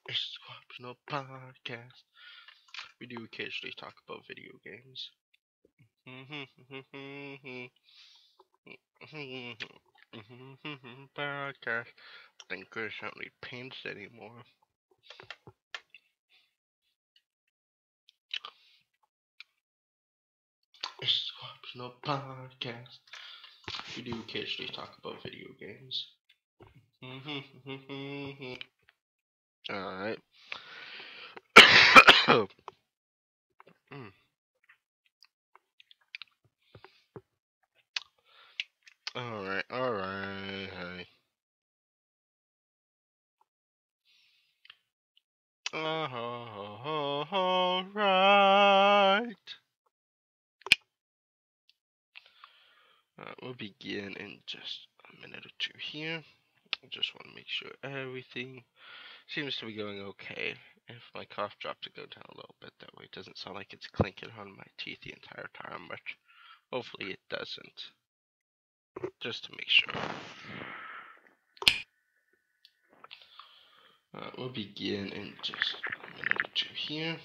It's optional podcast. We do occasionally talk about video games. Podcast. Think Chris don't need pants anymore. It's optional podcast. We do occasionally talk about video games. Alright. Alright. Alright. We'll begin in just a minute or two here. I just want to make sure everything seems to be going okay. If my cough drops to go down a little bit, that way it doesn't sound like it's clinking on my teeth the entire time, but hopefully it doesn't. Just to make sure. We'll begin in just a minute or two here.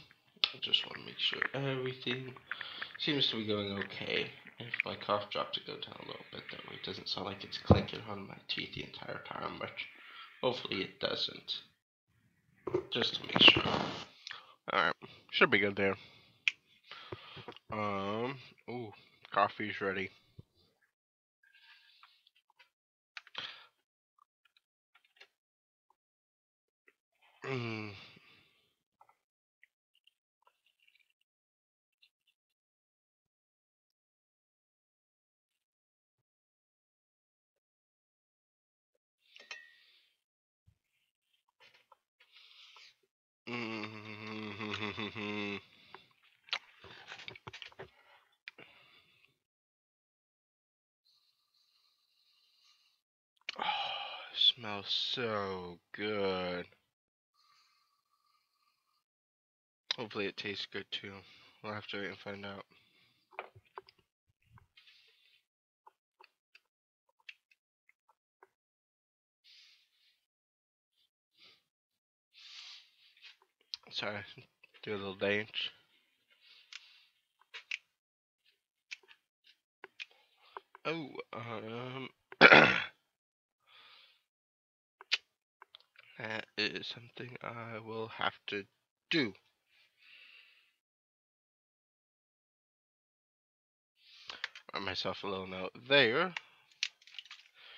I just want to make sure everything seems to be going okay. If my cough drops to go down a little bit, that way it doesn't sound like it's clinking on my teeth the entire time, but hopefully it doesn't. Just to make sure. Alright, should be good there. Ooh, coffee's ready. Oh, it smells so good. Hopefully it tastes good too. We'll have to wait and find out. Sorry, do a little dance. Oh, that is something I will have to do. Write myself a little note there.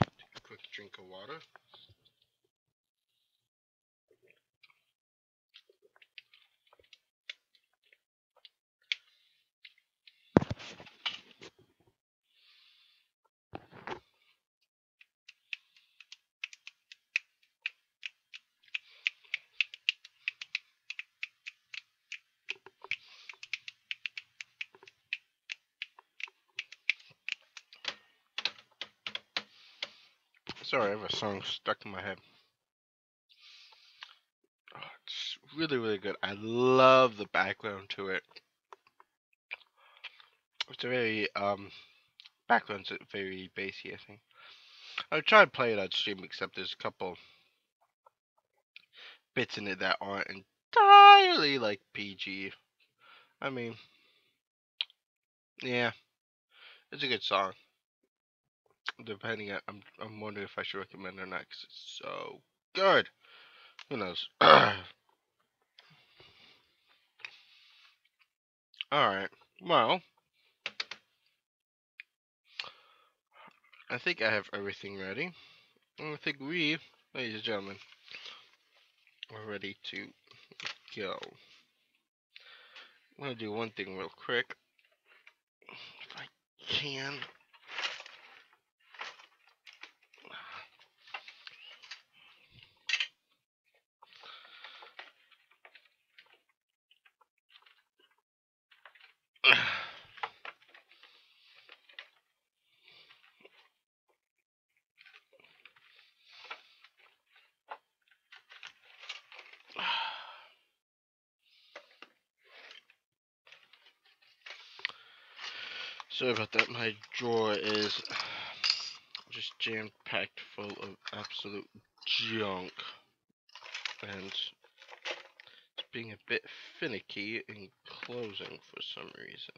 Take a quick drink of water. Sorry, I have a song stuck in my head. Oh, it's really, really good. I love the background to it. It's a very, background's very bassy, I think. I tried to play it on stream, except there's a couple bits in it that aren't entirely, like, PG. I mean, yeah, it's a good song. Depending on, I'm wondering if I should recommend it or not, because it's so good. Who knows? Alright, well, I think I have everything ready. I think we, ladies and gentlemen, are ready to go. I'm going to do one thing real quick, if I can. Sorry about that, my drawer is just jam-packed full of absolute junk. And it's being a bit finicky in closing for some reason.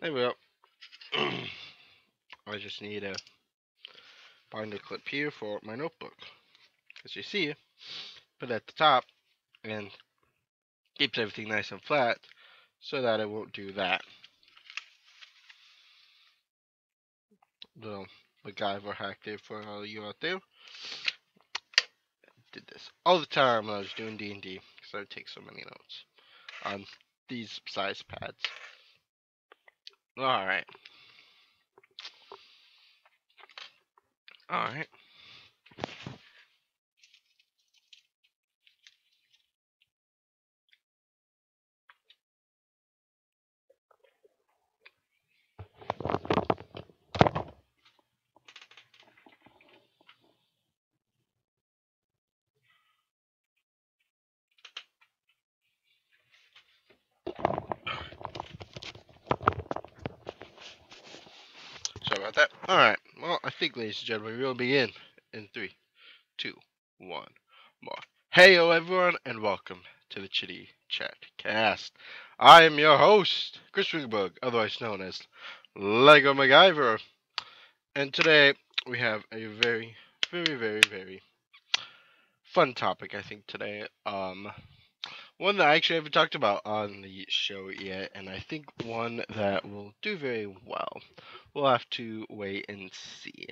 There we go. I just need a binder clip here for my notebook. As you see, put it at the top and keeps everything nice and flat so that it won't do that. Little MacGyver hack there for all you out there. Did this all the time when I was doing D&D because I would take so many notes on these size pads. Alright. Alright. Sorry about that. Alright. Well, I think, ladies and gentlemen, we will begin in 3, 2, 1, more. Heyo, everyone, and welcome to the Chitty-Chat cast. I am your host, Chris Ringbug, otherwise known as Lego MacGyver. And today, we have a very, very, very, very fun topic, I think, today. One that I actually haven't talked about on the show yet, and I think one that will do very well. We'll have to wait and see.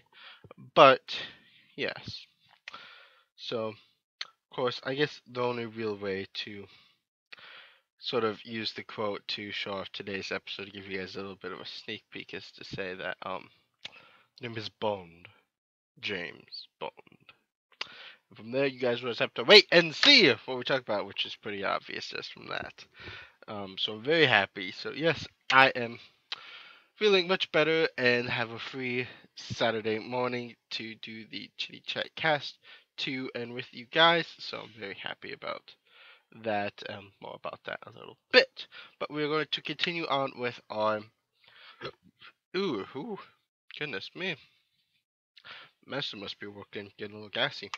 But, yes. So, of course, I guess the only real way to sort of use the quote to show off today's episode, to give you guys a little bit of a sneak peek, is to say that, name is Bond. James Bond. And from there, you guys will just have to wait and see what we talk about, which is pretty obvious just from that. So I'm very happy. So yes, I am feeling much better and have a free Saturday morning to do the Chitty-Chat cast to and with you guys. So I'm very happy about that. More about that a little bit. But we're going to continue on with our... Ooh, goodness me. Master must be working, getting a little gassy.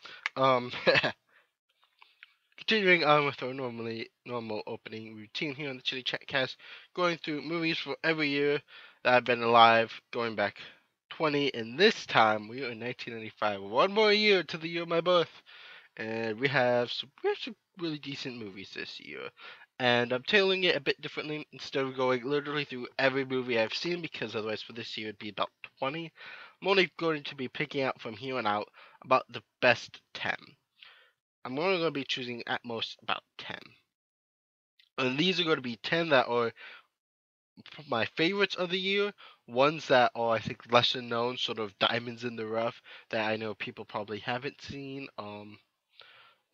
Continuing on with our normal opening routine here on the Chitty-Chat cast, going through movies for every year that I've been alive, going back 20, and this time we are in 1995. One more year to the year of my birth, and we have some really decent movies this year. And I'm tailoring it a bit differently instead of going literally through every movie I've seen, because otherwise for this year it'd be about 20. I'm only going to be picking out from here on out about the best 10. I'm only going to be choosing at most about 10. And these are going to be 10 that are my favorites of the year. Ones that are, I think, lesser known, sort of diamonds in the rough that I know people probably haven't seen.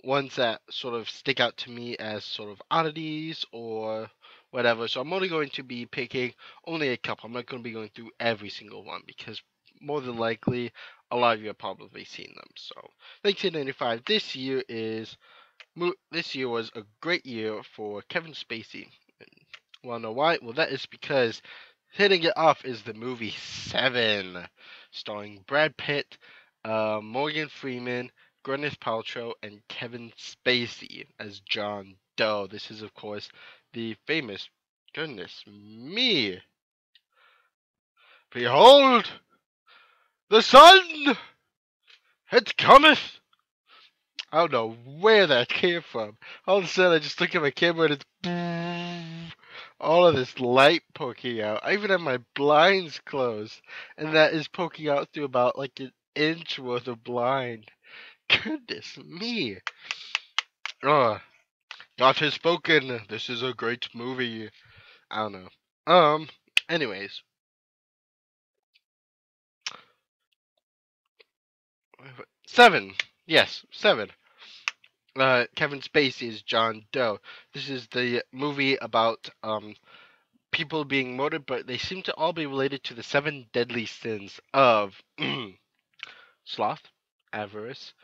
Ones that sort of stick out to me as sort of oddities or whatever. So I'm only going to be picking only a couple. I'm not going to be going through every single one because more than likely a lot of you have probably seen them. So 1995, this year was a great year for Kevin Spacey. Wanna know why? Well, that is because hitting it off is the movie Seven, starring Brad Pitt, Morgan Freeman, Gwyneth Paltrow, and Kevin Spacey as John Doe. This is, of course, the famous, goodness me, behold, the sun, it cometh. I don't know where that came from. All of a sudden, I just look at my camera and it's all of this light poking out. I even have my blinds closed, and that is poking out through about like an inch worth of blind. Goodness me. Oh, God has spoken. This is a great movie. I don't know. Anyways. Seven. Yes, Seven. Kevin Spacey is John Doe. This is the movie about people being murdered, but they seem to all be related to the 7 deadly sins of sloth, avarice,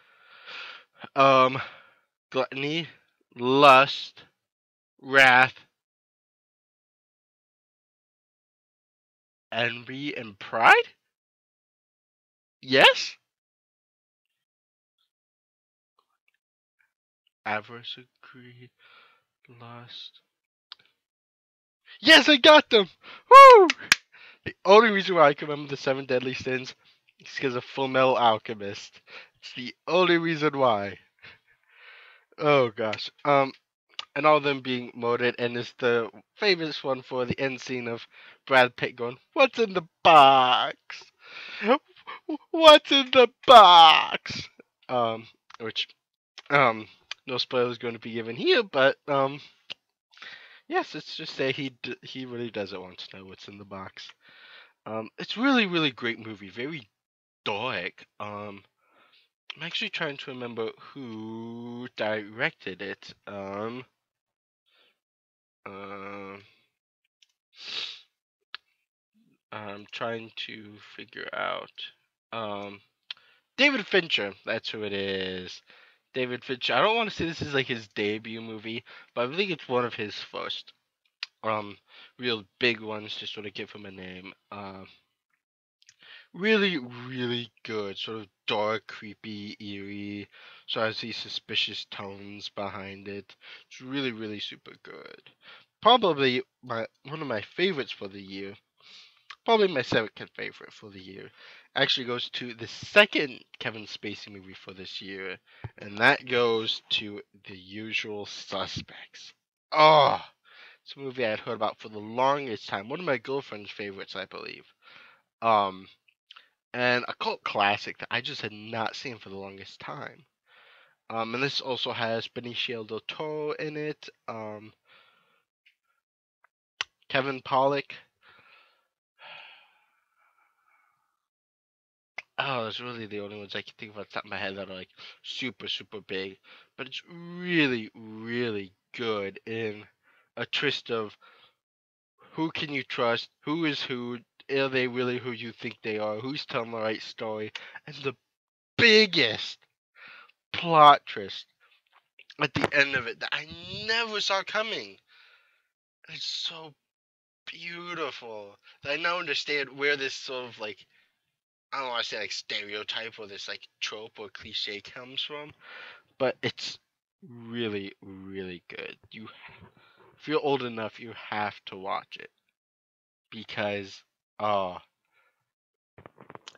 gluttony, lust, wrath, envy and pride? Yes? Avarice, greed, lust. Yes, I got them! Woo! The only reason why I can remember the 7 deadly sins is because of Full Metal Alchemist. It's the only reason why. Oh gosh. And all of them being molded, and it's the famous one for the end scene of Brad Pitt going, "What's in the box? What's in the box?" Um, which no spoilers going to be given here, but yes, let's just say he really doesn't want to know what's in the box. It's really great movie, very dark. I'm actually trying to remember who directed it. Um, I'm trying to figure out. Um, David Fincher, that's who it is. David Fincher. I don't want to say this is like his debut movie, but I think it's one of his first real big ones to sort of give him a name. Really good, sort of dark, creepy, eerie. So has these suspicious tones behind it. It's really super good. Probably one of my favorites for the year. Probably my second favorite for the year. Actually goes to the second Kevin Spacey movie for this year, and that goes to The Usual Suspects. Oh, it's a movie I had heard about for the longest time. One of my girlfriend's favorites, I believe. Um, and a cult classic that I just had not seen for the longest time. And this also has Benicio del Toro in it. Kevin Pollak. Oh, that's really the only ones I can think of off the top of my head that are like super big. But it's really good in a twist of who can you trust, who is who, are they really who you think they are, who's telling the right story, and the biggest plot twist at the end of it that I never saw coming. It's so beautiful. I now understand where this sort of like, I don't want to say like stereotype or this like trope or cliche comes from, but it's really good. If you're old enough, you have to watch it because oh,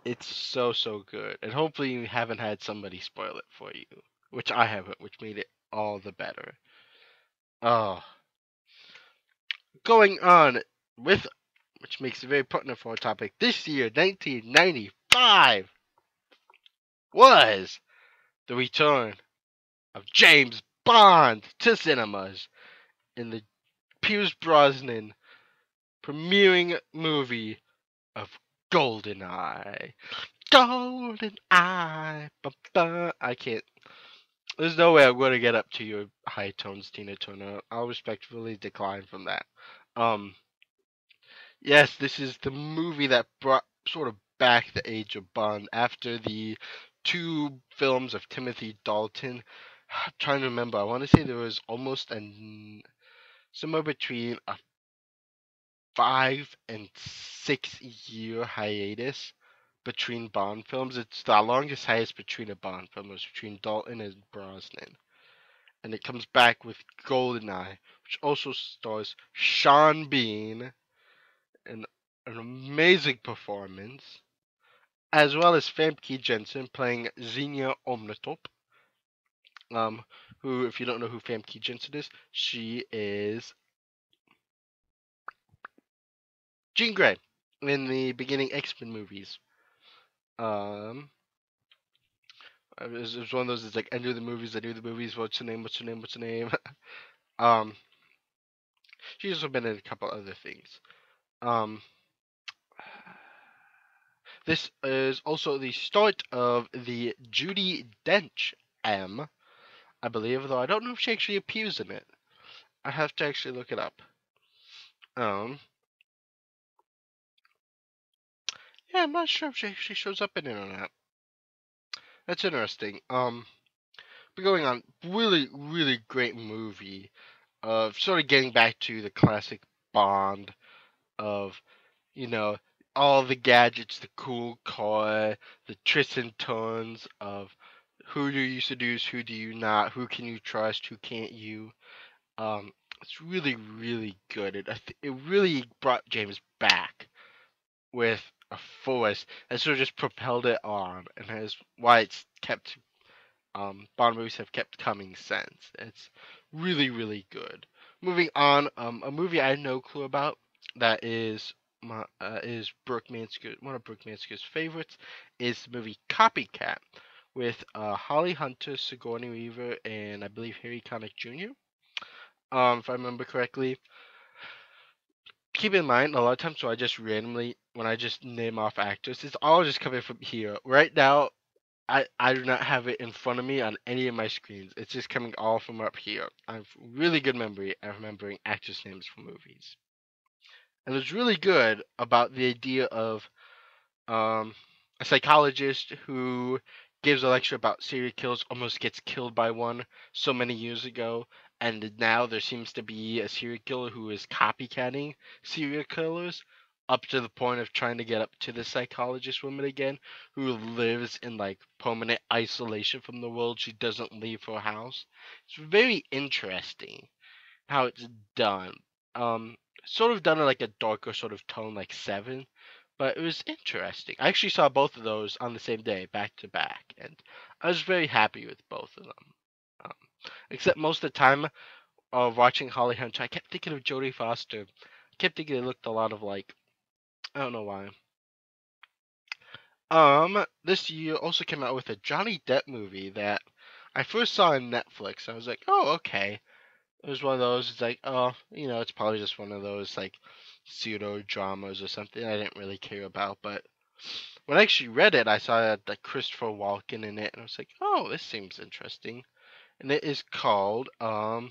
it's so good. And hopefully you haven't had somebody spoil it for you, which I haven't, which made it all the better. Oh, going on with which makes it very pertinent for our topic. This year, 1995, was the return of James Bond to cinemas in the Pierce Brosnan premiering movie of GoldenEye. GoldenEye. I can't. There's no way I'm going to get up to your high tones, Tina Turner. I'll respectfully decline from that. Um, yes, this is the movie that brought sort of back the age of Bond after the two films of Timothy Dalton. I'm trying to remember. I want to say there was almost somewhere between a 5 and 6 year hiatus between Bond films. It's the longest hiatus between a Bond film. It was between Dalton and Brosnan. And it comes back with GoldenEye, which also stars Sean Bean in an amazing performance, as well as Famke Jensen playing Xenia Omnitop. Who, if you don't know who Famke Jensen is, she is Jean Grey in the beginning X-Men movies. It was one of those. It's like I knew the movies. What's her name? What's her name? What's her name? um, she's also been in a couple other things. Um, this is also the start of the Judi Dench M, I believe, though I don't know if she actually appears in it. I have to actually look it up. Yeah, I'm not sure if she actually shows up in it or not. That's interesting. But going on, really great movie of sort of getting back to the classic Bond of, you know, all the gadgets, the cool car, the twists and turns of who do you seduce, who do you not, who can you trust, who can't you. It's really, really good. It really brought James back with a force and sort of just propelled it on, and that's why it's kept Bond movies have kept coming since. It's really, really good. Moving on, a movie I had no clue about that is Brooke Mansker, one of Brooke Mansker's favorites, is the movie Copycat with Holly Hunter, Sigourney Weaver, and I believe Harry Connick Jr. If I remember correctly. Keep in mind, a lot of times when I just randomly, when I just name off actors, it's all just coming from here. Right now, I do not have it in front of me on any of my screens. It's just coming all from up here. I have really good memory at remembering actors' names for movies. And it's really good about the idea of um, a psychologist who gives a lecture about serial killers, almost gets killed by one so many years ago, and now there seems to be a serial killer who is copycatting serial killers up to the point of trying to get up to the psychologist woman again, who lives in like permanent isolation from the world. She doesn't leave her house. It's very interesting how it's done. Um, Sort of done in like a darker sort of tone, like Seven, but it was interesting. I actually saw both of those on the same day, back to back, and I was very happy with both of them. Um, Except most of the time of watching Holly Hunter, I kept thinking of Jodie Foster. I kept thinking it looked a lot of like, I don't know why. This year also came out with a Johnny Depp movie that I first saw on Netflix. I was like, oh, okay. It was one of those. It's like, oh, it's probably just one of those like pseudo dramas or something I didn't really care about. But when I actually read it, I saw like Christopher Walken in it, and I was like, oh, this seems interesting. And it is called Oh,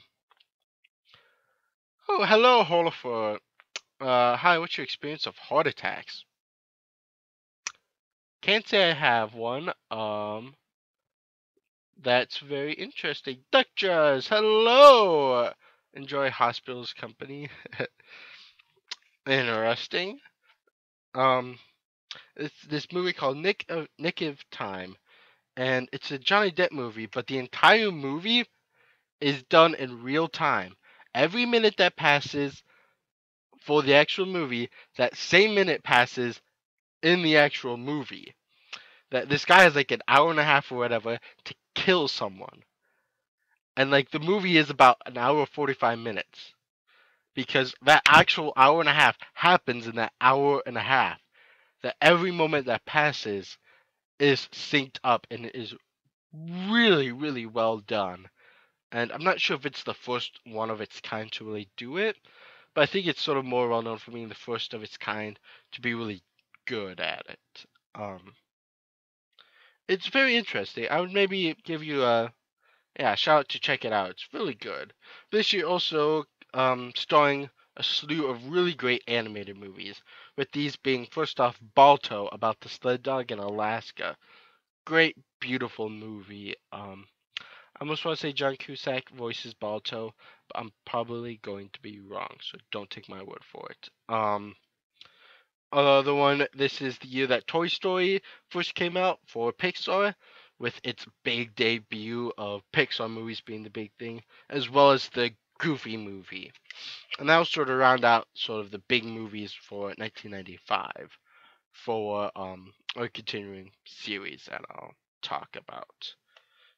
hello, Hollifer. Hi. What's your experience of heart attacks? Can't say I have one. That's very interesting. Doctors, hello. Enjoy hospital's company. Interesting. Um, it's this movie called Nick of Time, and it's a Johnny Depp movie, but the entire movie is done in real time. Every minute that passes for the actual movie, that same minute passes in the actual movie. That this guy has like an hour and a half or whatever to kill someone, and like the movie is about an hour 45 minutes because that actual hour and a half happens in that hour and a half. That every moment that passes is synced up and it is really, really well done. And I'm not sure if it's the first one of its kind to really do it, but I think it's sort of more well known for being the first of its kind to be really good at it. It's very interesting. I would maybe give you a shout out to check it out. It's really good. This year also starring a slew of really great animated movies, with these being first off Balto about the sled dog in Alaska. Great, beautiful movie. I almost want to say John Cusack voices Balto, but I'm probably going to be wrong, so don't take my word for it. The one, this is the year that Toy Story first came out for Pixar, with its big debut of Pixar movies being the big thing, as well as the Goofy movie. And that'll sort of round out sort of the big movies for 1995 for a continuing series that I'll talk about.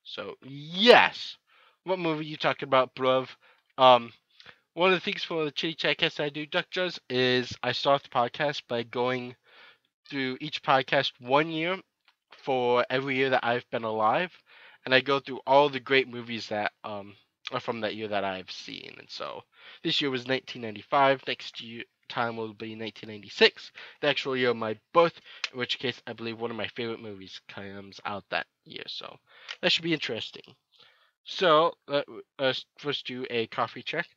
So yes, what movie you talking about, bruv? Um, One of the things for the Chitty-Chat cast I do, Duck Juzz, is I start the podcast by going through each podcast 1 year for every year that I've been alive, and I go through all the great movies that are from that year that I've seen. And so this year was 1995. Next year time will be 1996, the actual year of my birth. In which case, I believe one of my favorite movies comes out that year. So that should be interesting. So let's first do a coffee check.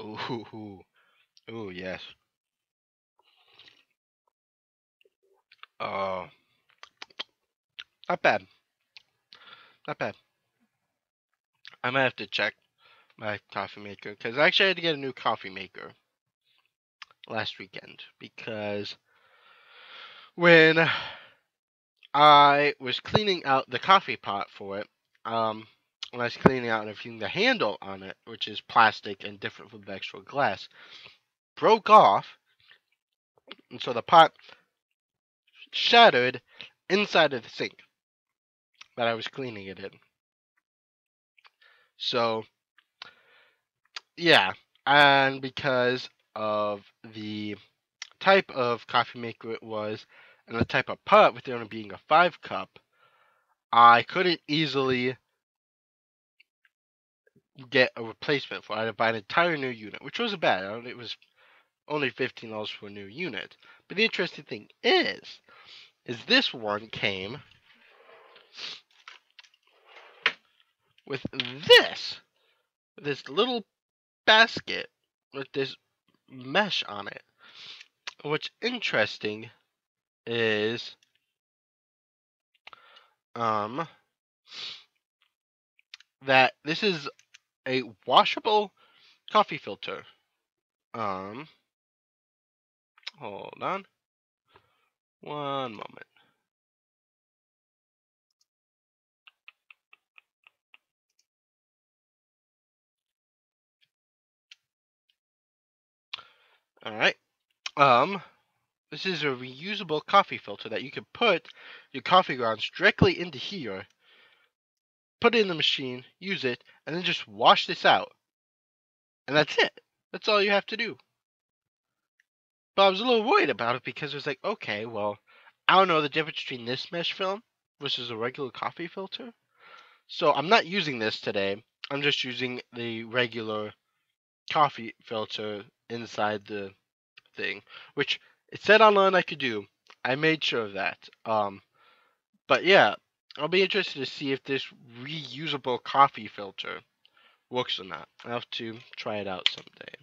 Ooh, ooh, yes. Oh, not bad, not bad. I might have to check my coffee maker because I actually had to get a new coffee maker. last weekend because when I was cleaning out the coffee pot for it, when I was cleaning out and everything, the handle on it, which is plastic and different from the actual glass, broke off, and so the pot shattered inside of the sink that I was cleaning it in. So, yeah, and because of the type of coffee maker it was, and the type of pot, with it only being a 5-cup, I couldn't easily get a replacement for it. I had to buy an entire new unit, which wasn't bad. It was only $15 for a new unit. But the interesting thing is this one came with this little basket with this mesh on it. What's interesting is that this is a washable coffee filter. Hold on one moment. All right. This is a reusable coffee filter that you can put your coffee grounds directly into here, put it in the machine, use it, and then just wash this out. And that's it. That's all you have to do. But I was a little worried about it because it was like, okay, well, I don't know the difference between this mesh film versus a regular coffee filter. So I'm not using this today. I'm just using the regular coffee filter inside the thing, which it said online I could do. I made sure of that. But yeah, I'll be interested to see if this reusable coffee filter works or not. I'll have to try it out someday.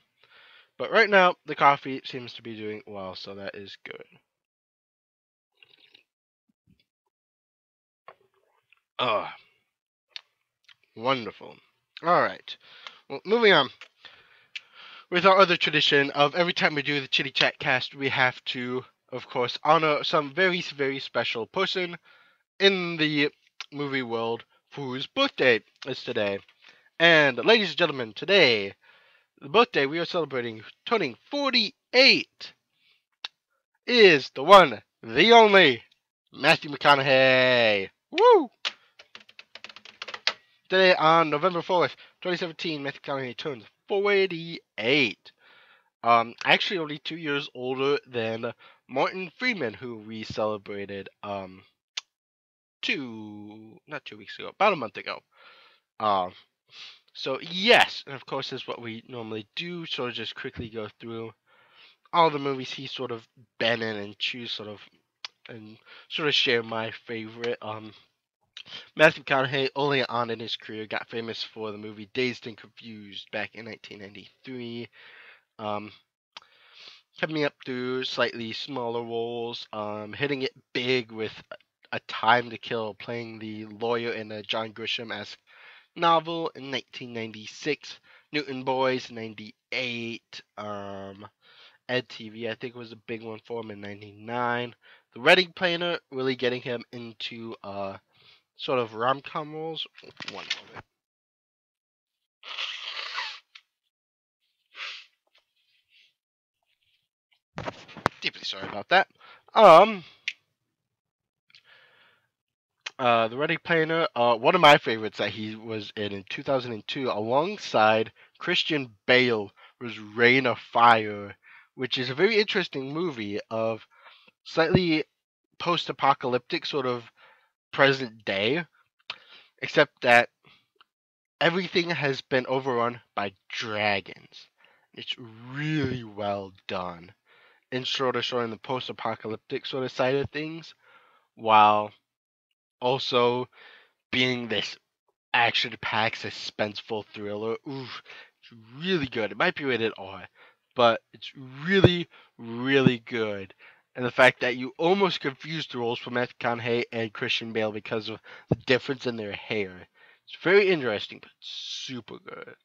But right now, the coffee seems to be doing well, so that is good. Oh, wonderful. All right. Well, moving on. With our other tradition of every time we do the Chitty-Chat cast, we have to, of course, honor some very, very special person in the movie world whose birthday is today. And ladies and gentlemen, today, the birthday we are celebrating, turning 48, is the one, the only, Matthew McConaughey. Woo! Today on November 4th, 2017, Matthew McConaughey turns 48. Actually only 2 years older than Martin Freeman, who we celebrated not 2 weeks ago, about a month ago. So yes, and of course this is what we normally do, sort of just quickly go through all the movies he's sort of been in and choose and share my favorite. Matthew McConaughey, early on in his career, got famous for the movie Dazed and Confused back in 1993. Coming up through slightly smaller roles, hitting it big with A Time to Kill, playing the lawyer in a John Grisham-esque novel in 1996. Newton Boys, 98. Ed TV, I think, was a big one for him in 99. The Wedding Planner, really getting him into sort of rom-com roles. One moment. Deeply sorry about that. The Wedding Planner, one of my favorites that he was in 2002, alongside Christian Bale, was Reign of Fire, which is a very interesting movie of slightly post-apocalyptic sort of present day, except that everything has been overrun by dragons. It's really well done in sort of showing the post-apocalyptic sort of side of things, while also being this action-packed, suspenseful thriller. Oof, it's really good. It might be rated R, but it's really, really good. And the fact that you almost confused the roles for Matthew McConaughey and Christian Bale because of the difference in their hair. It's very interesting, but super good.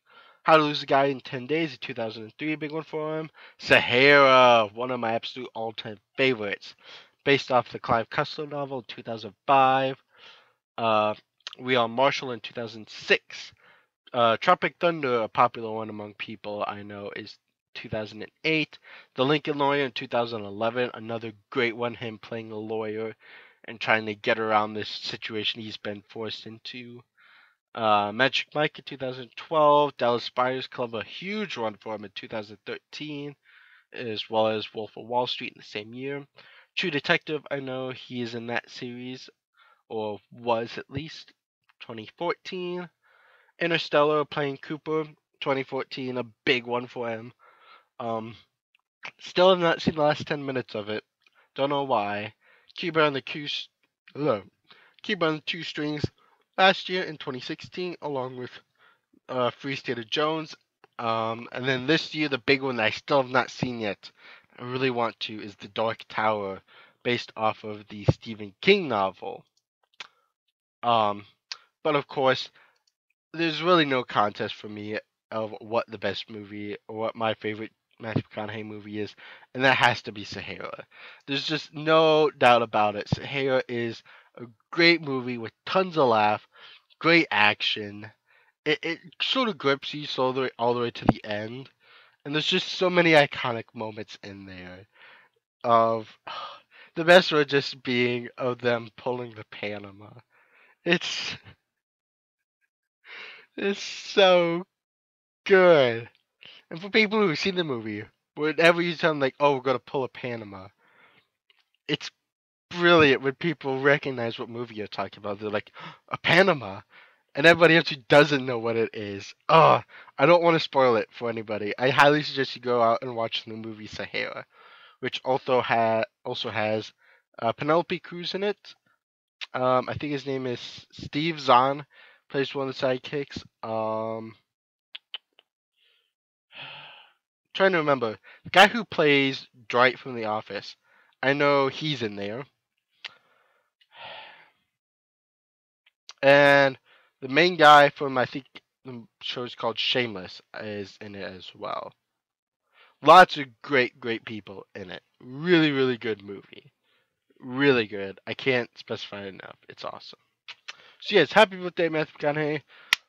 How to Lose a Guy in 10 Days, a 2003 big one for him. Sahara, one of my absolute all-time favorites, based off the Clive Cussler novel, 2005. We Are Marshall in 2006. Tropic Thunder, a popular one among people I know, is 2008. The Lincoln Lawyer in 2011, another great one, him playing a lawyer and trying to get around this situation he's been forced into. Magic Mike in 2012, Dallas Buyers Club, a huge one for him in 2013, as well as Wolf of Wall Street in the same year. True Detective, I know he is in that series, or was at least, 2014. Interstellar, playing Cooper, 2014, a big one for him. Still have not seen the last 10 minutes of it. Don't know why. Cuba on the Cuba on the Two Strings last year in 2016, along with Free State of Jones. And then this year, the big one that I still have not seen yet, I really want to, is The Dark Tower, based off of the Stephen King novel. But of course, there's really no contest for me of what the best movie or what my favorite Matthew McConaughey movie is, and that has to be Sahara. There's just no doubt about it. Sahara is a great movie with tons of laugh, great action. It sort of grips you all the way to the end, and there's just so many iconic moments in there. Of the best one just being of them pulling the Panama. It's it's so good. And for people who've seen the movie, whenever you tell them like, "Oh, we're gonna pull a Panama," it's brilliant when people recognize what movie you're talking about. They're like, "A Panama," and everybody else who doesn't know what it is. Oh, I don't want to spoil it for anybody. I highly suggest you go out and watch the movie Sahara, which also has Penelope Cruz in it. I think his name is Steve Zahn, plays one of the sidekicks. Trying to remember the guy who plays Dwight from The Office. I know he's in there, and the main guy from, I think the show's called Shameless, is in it as well. Lots of great people in it. Really, really good movie. Really good. I can't specify it enough. It's awesome. So yes, happy birthday, Matthew McConaughey.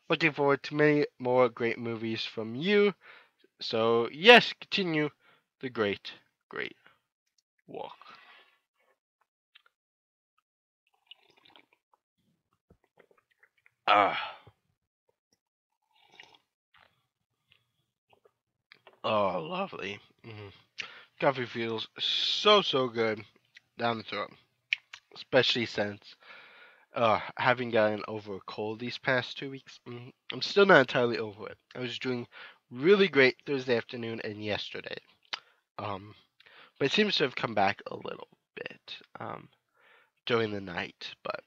Looking forward to many more great movies from you. So yes, continue the great walk. Ah. Oh, lovely. Coffee feels so good down the throat, especially since having gotten over a cold these past 2 weeks. I'm still not entirely over it. I was doing really great Thursday afternoon and yesterday, but it seems to have come back a little bit during the night. But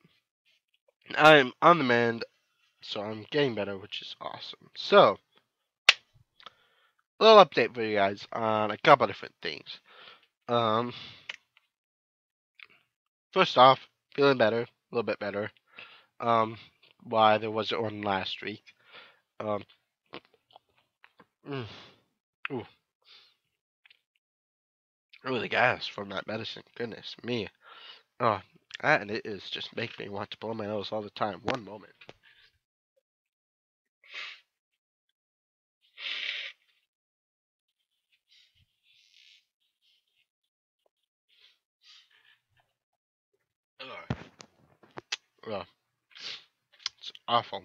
I'm on the mend, so I'm getting better, which is awesome. So, a little update for you guys on a couple different things. First off, feeling better, a little bit better. Why there wasn't one last week. Um, mm, ooh, really gas from that medicine. Goodness me. Oh, and it is just making me want to blow my nose all the time. One moment. Ugh. Ugh. It's awful.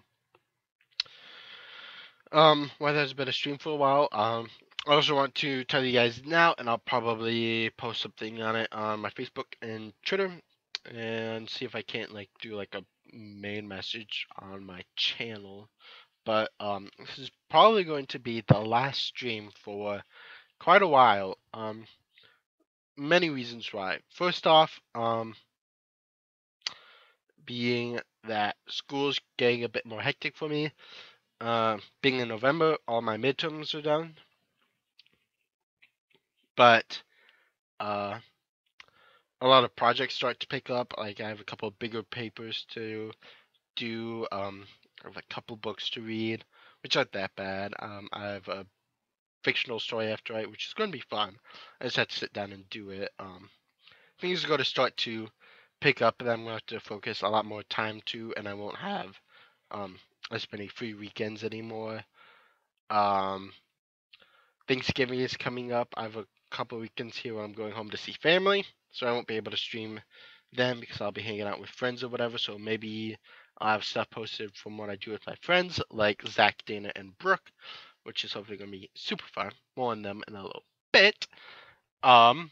Well, there's been a stream for a while. I also want to tell you guys now, and I'll probably post something on it on my Facebook and Twitter, and see if I can't like do like a main message on my channel. But this is probably going to be the last stream for quite a while. Many reasons why. First off, being that school's getting a bit more hectic for me. Being in November, all my midterms are done. But a lot of projects start to pick up. Like I have a couple of bigger papers to do. I have a couple books to read, It's not that bad. I have a fictional story I have to write, which is going to be fun. I just have to sit down and do it. Things are going to start to pick up, and I'm going to have to focus a lot more time to, and I won't have as many free weekends anymore. Um, Thanksgiving is coming up. I have a couple weekends here where I'm going home to see family, so I won't be able to stream them because I'll be hanging out with friends or whatever. So maybe I'll have stuff posted from what I do with my friends, like Zach, Dana, and Brooke, which is hopefully going to be super fun. More on them in a little bit. Then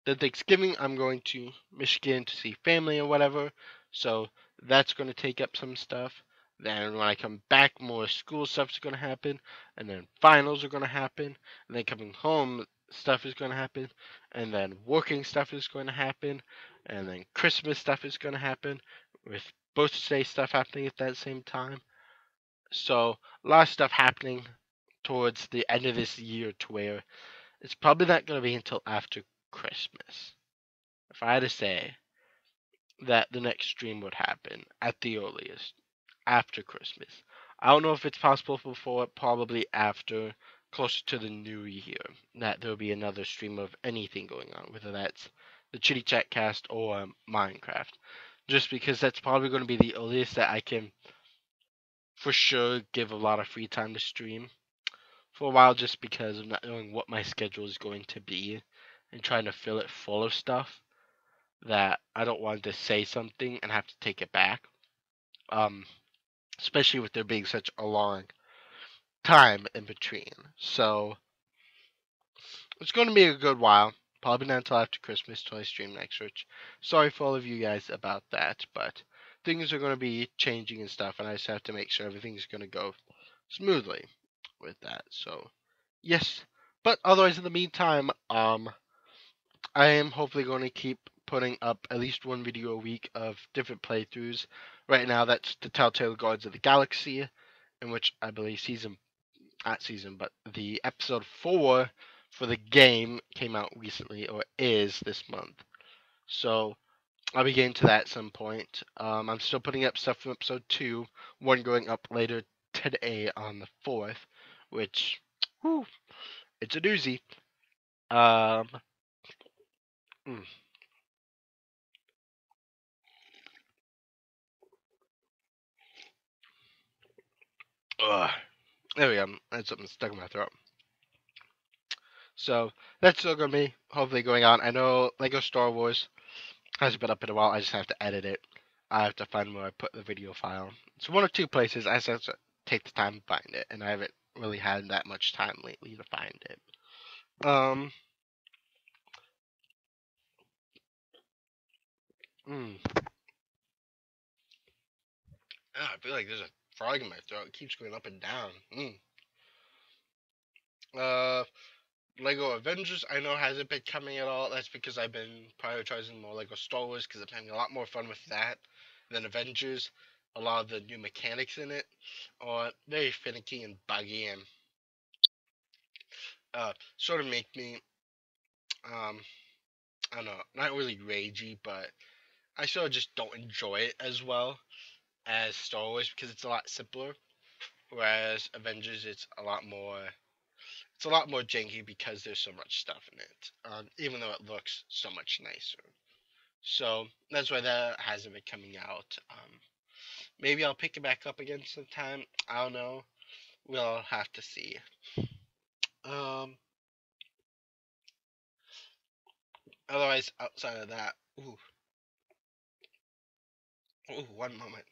Thanksgiving, I'm going to Michigan to see family or whatever, so that's going to take up some stuff. Then when I come back, more school stuff is going to happen, and then finals are going to happen, and then coming home, stuff is going to happen, and then working stuff is going to happen, and then Christmas stuff is going to happen, with birthday stuff happening at that same time. So a lot of stuff happening towards the end of this year to where it's probably not going to be until after Christmas. If I had to say that the next stream would happen at the earliest after Christmas. I don't know if it's possible before, probably after, closer to the new year, that there'll be another stream of anything going on, whether that's the Chitty-Chat cast or Minecraft. Just because that's probably going to be the earliest that I can for sure give a lot of free time to stream for a while, just because of not knowing what my schedule is going to be and trying to fill it full of stuff that I don't want to say something and have to take it back. Especially with there being such a long time in between. So it's going to be a good while. Probably not until after Christmas till I stream next, which sorry for all of you guys about that, but things are going to be changing and stuff, and I just have to make sure everything's going to go smoothly with that. So yes, but otherwise in the meantime, I am hopefully going to keep putting up at least one video a week of different playthroughs. Right now, that's the Telltale Guardians of the Galaxy, in which I believe but the episode 4 for the game came out recently, or is this month. So I'll be getting to that at some point. I'm still putting up stuff from episode 2, one going up later today on the 4th, which, whew, it's a doozy. Um, mm. Ugh. There we go. That's something stuck in my throat. So that's still gonna be hopefully going on. I know Lego Star Wars hasn't been up in a while. I just have to edit it. I have to find where I put the video file. It's one or two places. I just have to take the time to find it, and I haven't really had that much time lately to find it. Mm. Yeah, I feel like there's a frog in my throat. It keeps going up and down. Uh, Lego Avengers, I know hasn't been coming at all. That's because I've been prioritizing more Lego Star Wars because I'm having a lot more fun with that than Avengers. A lot of the new mechanics in it are very finicky and buggy and sort of make me, um, I don't know, not really ragey, but I sort of just don't enjoy it as well as Star Wars because it's a lot simpler. Whereas Avengers, it's a lot more janky because there's so much stuff in it, even though it looks so much nicer. So that's why that hasn't been coming out. Maybe I'll pick it back up again sometime. I don't know. We'll have to see. Um, Otherwise, outside of that, one moment.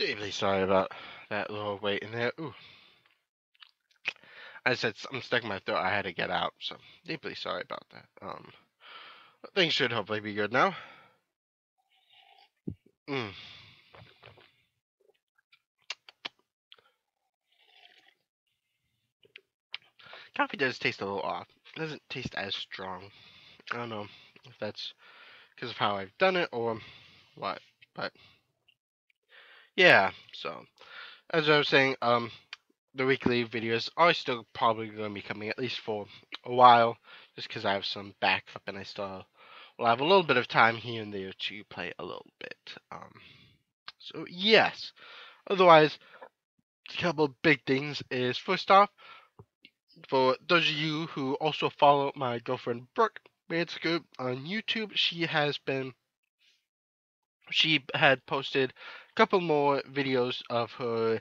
Deeply sorry about that little wait in there. Ooh. I said something stuck in my throat. I had to get out, so deeply sorry about that. Things should hopefully be good now. Mm. Coffee does taste a little off. It doesn't taste as strong. I don't know if that's because of how I've done it or what, but yeah. So as I was saying, the weekly videos are still probably going to be coming at least for a while, just because I have some backup and I still will have a little bit of time here and there to play a little bit. So yes. Otherwise, a couple of big things is first off, for those of you who also follow my girlfriend Brooke Manscoop on YouTube, she had posted a couple more videos of her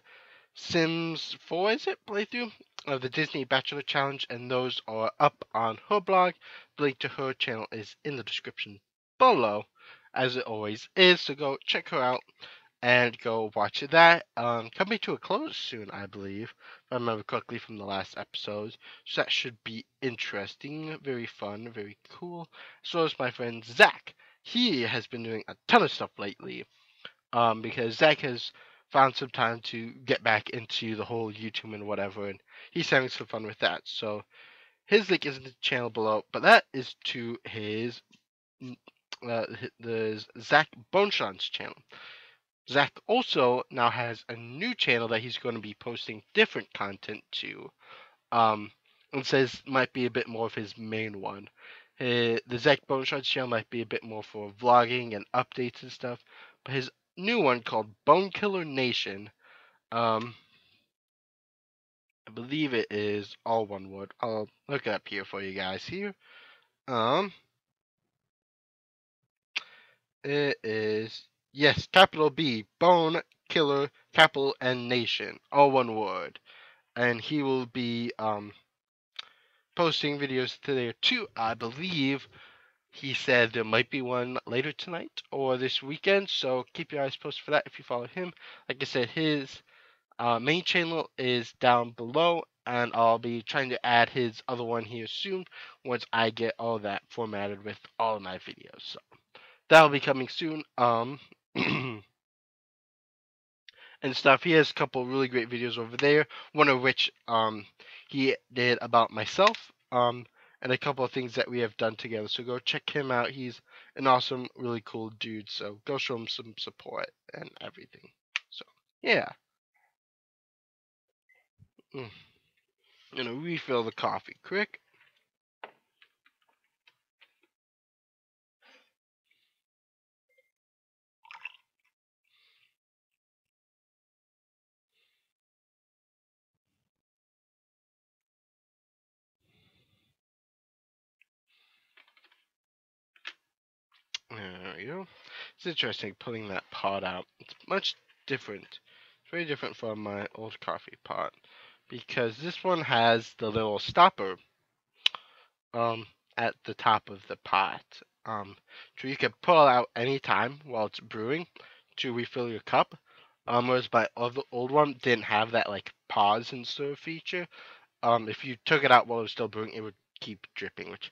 Sims 4, is it, playthrough of the Disney Bachelor Challenge, and those are up on her blog. The link to her channel is in the description below, as it always is, so go check her out and go watch that. Coming to a close soon, I believe, if I remember correctly from the last episode, so that should be interesting, very fun, very cool. As well as my friend Zach. He has been doing a ton of stuff lately, because Zach has found some time to get back into the whole YouTube and whatever, and he's having some fun with that. So his link is in the channel below, but that is to his the Zach Bonshon's channel. Zach also now has a new channel that he's going to be posting different content to. And says might be a bit more of his main one. The Zach Boneshot's channel might be a bit more for vlogging and updates and stuff, but his new one called Bone Killer Nation, I believe it is all one word. I'll look it up here for you guys here. It is, yes, capital B, Bone Killer, capital N Nation, all one word, and he will be posting videos to there too. I believe he said there might be one later tonight or this weekend, so keep your eyes posted for that if you follow him. Like I said, his main channel is down below, and I'll be trying to add his other one here soon once I get all that formatted with all of my videos. So that'll be coming soon. And stuff. He has a couple really great videos over there. One of which he did about myself. And a couple of things that we have done together. So go check him out. He's an awesome, really cool dude. So go show him some support and everything. So yeah. I'm gonna refill the coffee quick. There we go. It's interesting pulling that pot out. It's much different. It's very different from my old coffee pot because this one has the little stopper at the top of the pot. So you can pull it out any time while it's brewing to refill your cup. Whereas my other old one didn't have that like pause and serve feature. If you took it out while it was still brewing, it would keep dripping, which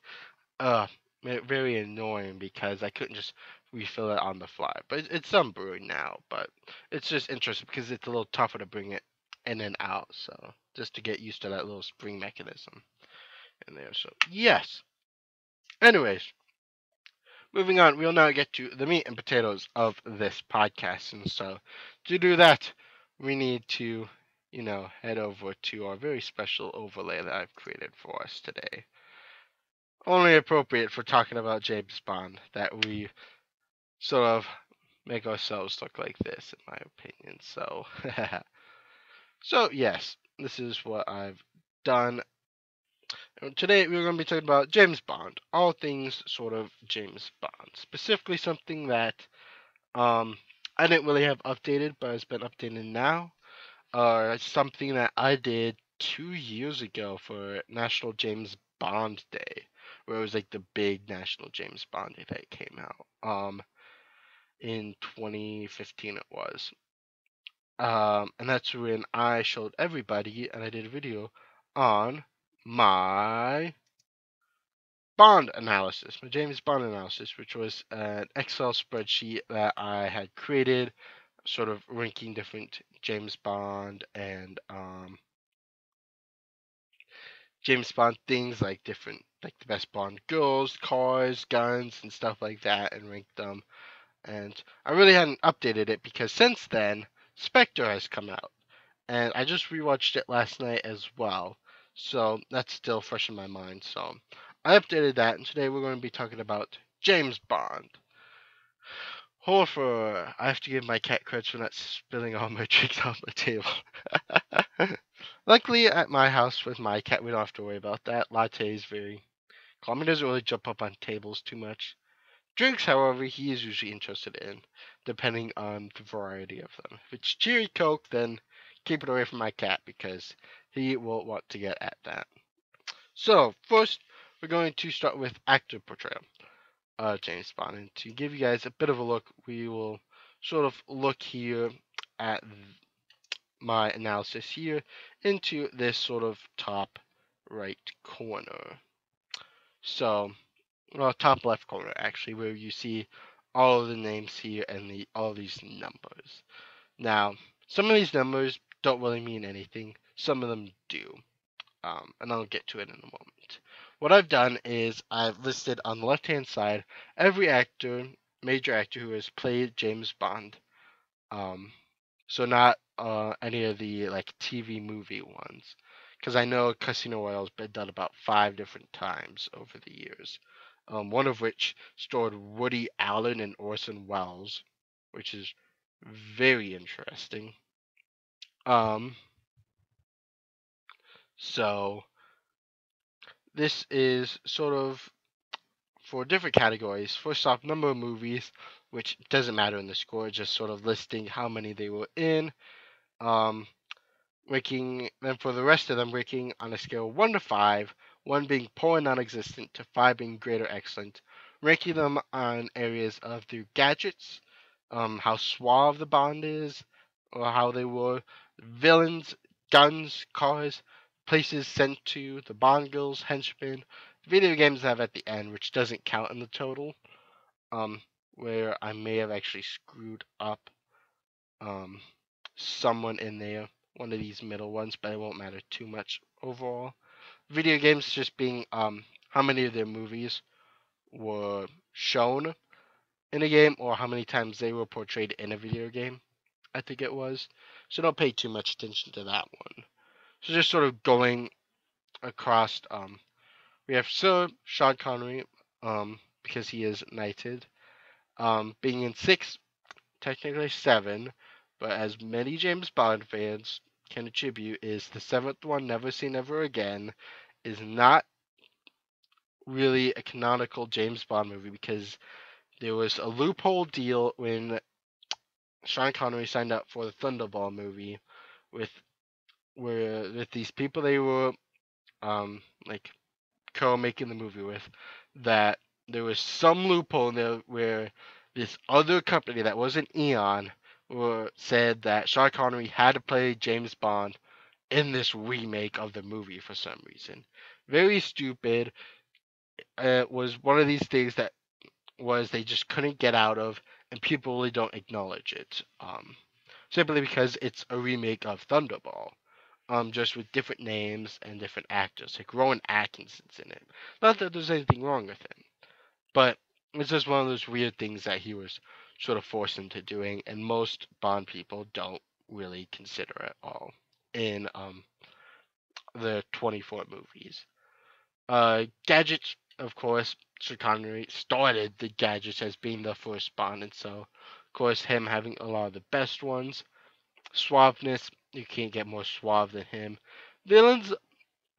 very annoying because I couldn't just refill it on the fly. But it's done brewing now. But it's just interesting because it's a little tougher to bring it in and out. So just to get used to that little spring mechanism in there. So yes. Anyways, moving on, we'll now get to the meat and potatoes of this podcast. And so to do that, we need to, head over to our very special overlay that I've created for us today. Only appropriate for talking about James Bond, that we sort of make ourselves look like this, in my opinion. So, so yes, this is what I've done. Today we're going to be talking about James Bond, all things sort of James Bond, specifically something that I didn't really have updated, but it's been updated now. Something that I did 2 years ago for National James Bond Day, where it was like the big National James Bond Day that came out. In 2015 it was. And that's when I showed everybody, and I did a video on my Bond analysis, my James Bond analysis, which was an Excel spreadsheet that I had created, sort of ranking different James Bond and James Bond things, like different, like the best Bond girls, cars, guns, and stuff like that, and ranked them. And I really hadn't updated it because since then, Spectre has come out, and I just rewatched it last night as well, so that's still fresh in my mind. So I updated that, and today we're going to be talking about James Bond. Horror. I have to give my cat credits for not spilling all my drinks on the table. Luckily, at my house with my cat, we don't have to worry about that. Latte is very calm. He doesn't really jump up on tables too much. Drinks, however, he is usually interested in, depending on the variety of them. If it's cherry coke, then keep it away from my cat because he will want to get at that. So, first, we're going to start with actor portrayal. James Bond. And to give you guys a bit of a look, we will sort of look here at my analysis here into this sort of top right corner. So, well, top left corner actually, where you see all of the names here and all these numbers. Now, some of these numbers don't really mean anything. Some of them do. And I'll get to it in a moment. What I've done is I've listed on the left-hand side every actor, major actor who has played James Bond. So not any of the like TV movie ones, because I know Casino Royale has been done about 5 different times over the years. One of which starred Woody Allen and Orson Welles, which is very interesting. So this is sort of for different categories. First off, number of movies, which doesn't matter in the score, just sort of listing how many they were in. Ranking, then for the rest of them, ranking on a scale of 1 to 5, 1 being poor and non-existent to 5 being great or excellent. Ranking them on areas of their gadgets, how suave the Bond is, or how they were, villains, guns, cars, places sent to, the Bond girls, henchmen, video games have at the end, which doesn't count in the total, where I may have actually screwed up someone in there, one of these middle ones, but it won't matter too much overall. Video games just being how many of their movies were shown in a game, or how many times they were portrayed in a video game, I think it was. So don't pay too much attention to that one. So just sort of going across, we have Sir Sean Connery, because he is knighted, being in 6, technically 7, but as many James Bond fans can attribute, is the 7th one, Never Say Never Again, is not really a canonical James Bond movie because there was a loophole deal when Sean Connery signed up for the Thunderball movie with these people they were like co-making the movie with, that there was some loophole in there where this other company that wasn't Eon said that Sean Connery had to play James Bond in this remake of the movie for some reason. Very stupid. It was one of these things that was they just couldn't get out of, and people really don't acknowledge it. Simply because it's a remake of Thunderball. Just with different names and different actors. Like Rowan Atkinson's in it. Not that there's anything wrong with him, but it's just one of those weird things that he was sort of forced into doing, and most Bond people don't really consider at all in the 24 movies. Gadgets, of course, Sean Connery started the gadgets as being the first Bond, and so, of course, him having a lot of the best ones. Suaveness, you can't get more suave than him. Villains,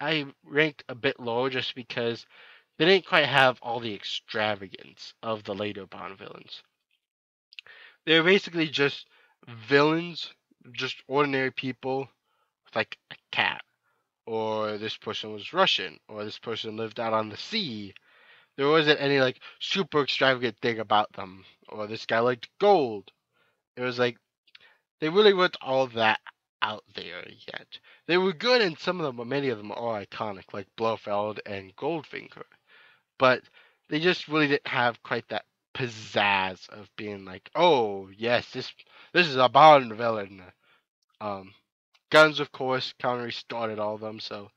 I ranked a bit lower just because they didn't quite have all the extravagance of the later Bond villains. They're basically just villains, just ordinary people with like a cat, or this person was Russian, or this person lived out on the sea. There wasn't any like super extravagant thing about them, or this guy liked gold. It was like they really weren't all that out there yet. They were good, and some of them, many of them, are iconic, like Blofeld and Goldfinger. But they just really didn't have quite that pizzazz of being like, oh yes, this is a Bond villain. Um, Guns, of course, Connery started all of them, so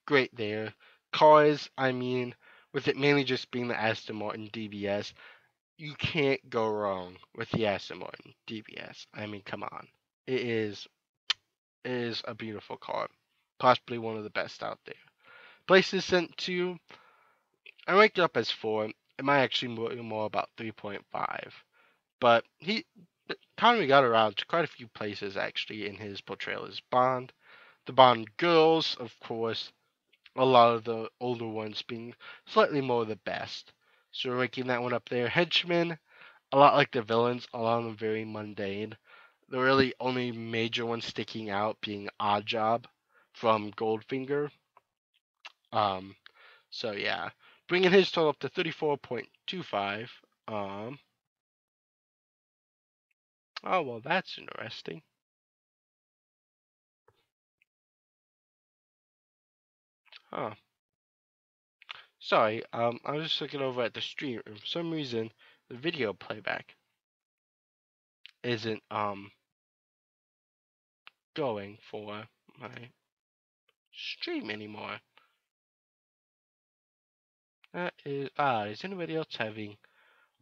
great there. Cars, I mean, with it mainly just being the Aston Martin DBS, you can't go wrong with the Aston Martin DBS. I mean, come on, it is a beautiful car, possibly one of the best out there. Places sent to, I ranked it up as 4. It might actually be more about 3.5, but Connery got around to quite a few places actually in his portrayal as Bond. The Bond girls, of course, a lot of the older ones being slightly more the best. So we're ranking that one up there. Henchmen, a lot like the villains, a lot of them very mundane. The really only major one sticking out being Oddjob from Goldfinger. Um, so yeah, bringing his total up to 34.25. Um, oh well, that's interesting. Huh. Sorry, I was just looking over at the stream, and for some reason, the video playback isn't going for my stream anymore. That is anybody else having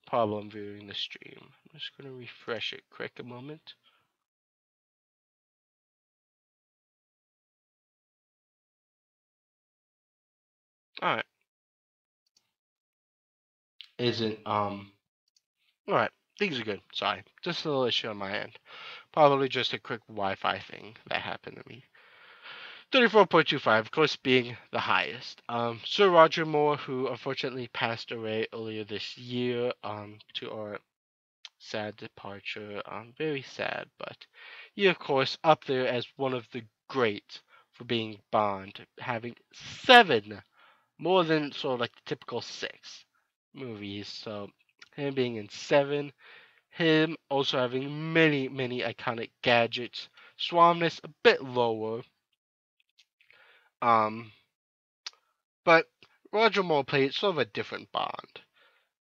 a problem viewing the stream? I'm just gonna refresh it quick a moment. Alright. Isn't alright, things are good. Sorry. Just a little issue on my end. Probably just a quick Wi-Fi thing that happened to me. 34.25, of course, being the highest. Sir Roger Moore, who unfortunately passed away earlier this year, to our sad departure. Very sad, but he, of course, up there as one of the greats for being Bond, having 7, more than sort of like the typical 6 movies. So him being in 7, him also having many, many iconic gadgets. Suaveness a bit lower. Um, but Roger Moore played sort of a different Bond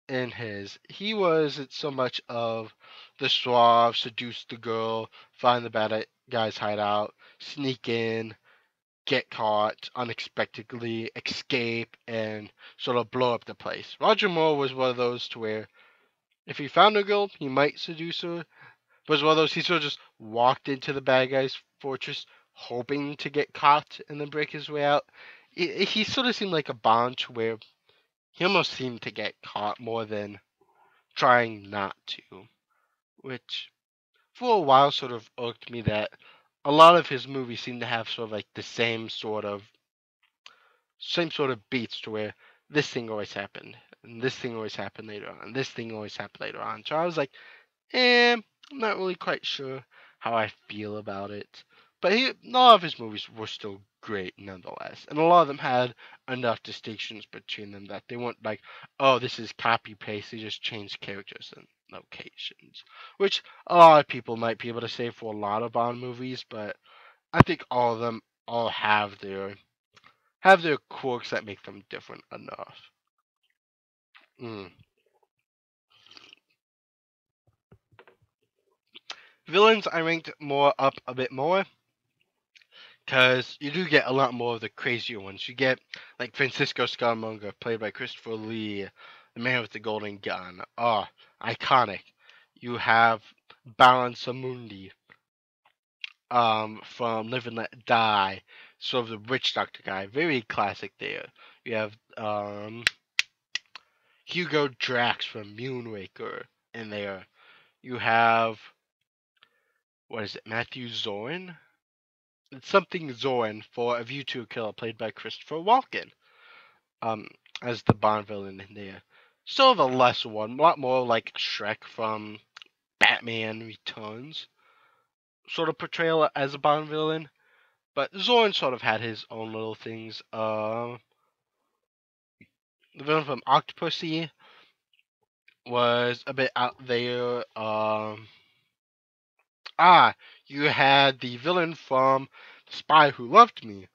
in his. He wasn't so much of the suave, seduce the girl, find the bad guy's hideout, sneak in, get caught unexpectedly, escape, and sort of blow up the place. Roger Moore was one of those to where if he found a girl, he might seduce her. But was one of those he sort of just walked into the bad guy's fortress hoping to get caught and then break his way out. He sort of seemed like a Bond to where he almost seemed to get caught more than trying not to, which for a while sort of irked me that a lot of his movies seem to have sort of like the same sort of beats to where this thing always happened, and this thing always happened later on, and this thing always happened later on. So I was like, I'm not really quite sure how I feel about it. But a lot of his movies were still great nonetheless. And a lot of them had enough distinctions between them that they weren't like, oh, this is copy paste. They just changed characters and locations. Which a lot of people might be able to say for a lot of Bond movies, but I think all of them all have their quirks that make them different enough. Mm. Villains I ranked more up a bit more because you do get a lot more of the crazier ones. You get like Francisco Scaramanga, played by Christopher Lee, the man with the golden gun. Oh, iconic. You have Baron Samedi, from Live and Let Die, sort of the witch doctor guy. Very classic there. You have Hugo Drax from Moonraker in there. You have, what is it, Matthew Zorn? It's something Zorn for A View to a Kill, played by Christopher Walken, um, as the Bond villain in there. Sort of a lesser one, a lot more like Shrek from Batman Returns, sort of portrayal as a Bond villain. But Zorn sort of had his own little things. The villain from Octopussy was a bit out there. You had the villain from The Spy Who Loved Me,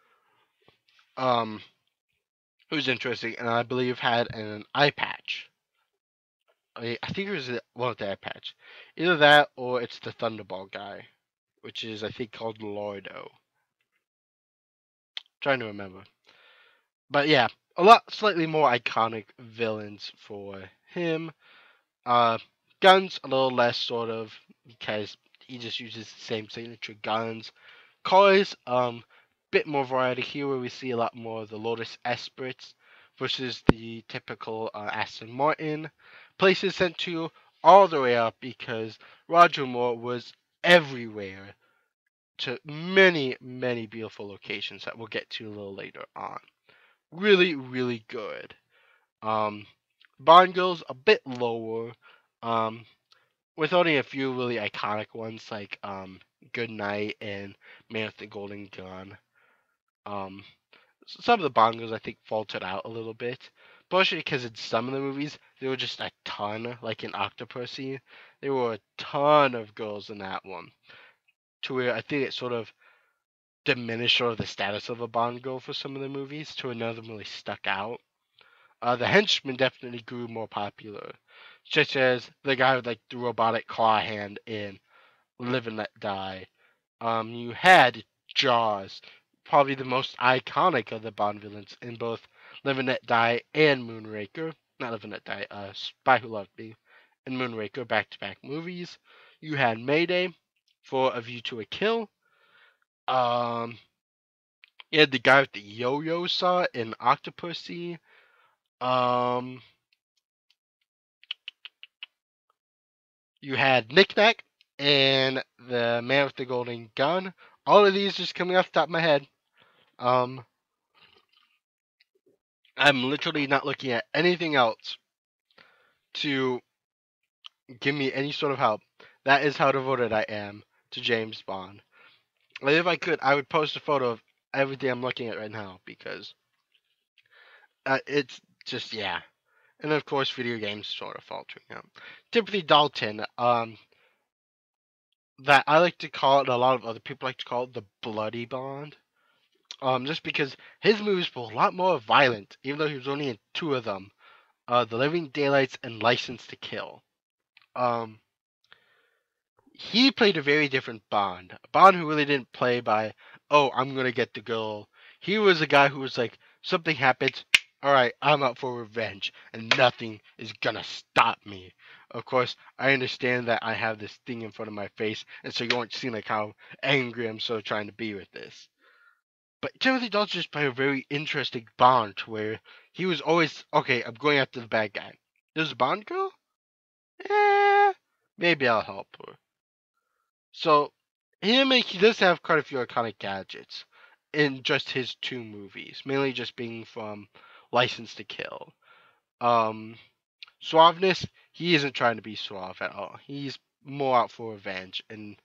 who's interesting, and I believe had an eye patch. I think it was one with the eye patch. Either that or it's the Thunderball guy, which is I think called Lordo. Trying to remember. But yeah, a lot slightly more iconic villains for him. Uh, Guns a little less sort of because he just uses the same signature guns. Cars, bit more variety here where we see a lot more of the Lotus Esprit versus the typical Aston Martin. Places sent to all the way up because Roger Moore was everywhere to many, many beautiful locations that we'll get to a little later on. Really, really good. Um, Bond goes a bit lower, um, with only a few really iconic ones like Good Night and Man with the Golden Gun. Um, some of the bongos I think faltered out a little bit, partially because in some of the movies there were just a ton, like in Octopussy, there were a ton of girls in that one, to where I think it sort of diminished sort of the status of a Bond girl for some of the movies, to where none of them really stuck out. The henchmen definitely grew more popular, such as the guy with like the robotic claw hand in Live and Let Die. You had Jaws, probably the most iconic of the Bond villains in both Live and Let Die and Moonraker. Not Live and Let Die, Spy Who Loved Me and Moonraker, back-to-back movies. You had Mayday for A View to a Kill. Um, you had the guy with the yo-yo saw in Octopussy. Um, you had Knick Knack and the Man with the Golden Gun. All of these just coming off the top of my head. Um, I'm literally not looking at anything else to give me any sort of help. That is how devoted I am to James Bond. Like if I could, I would post a photo of everything I'm looking at right now because it's just yeah. And of course, video games sort of faltering out. Timothy Dalton, that I like to call it, a lot of other people like to call it the Bloody Bond. Just because his movies were a lot more violent, even though he was only in two of them, The Living Daylights and License to Kill. Um, he played a very different Bond. A Bond who really didn't play by, oh, I'm gonna get the girl. He was a guy who was like, something happens, alright, I'm out for revenge, and nothing is gonna stop me. Of course, I understand that I have this thing in front of my face, and so you won't see like how angry I'm so trying to be with this. But Timothy Dalton just played a very interesting Bond where he was always, okay, I'm going after the bad guy. There's a Bond girl? Eh, maybe I'll help her. So he does have quite a few iconic gadgets in just his two movies, mainly just being from License to Kill. Suaveness, he isn't trying to be suave at all. He's more out for revenge, and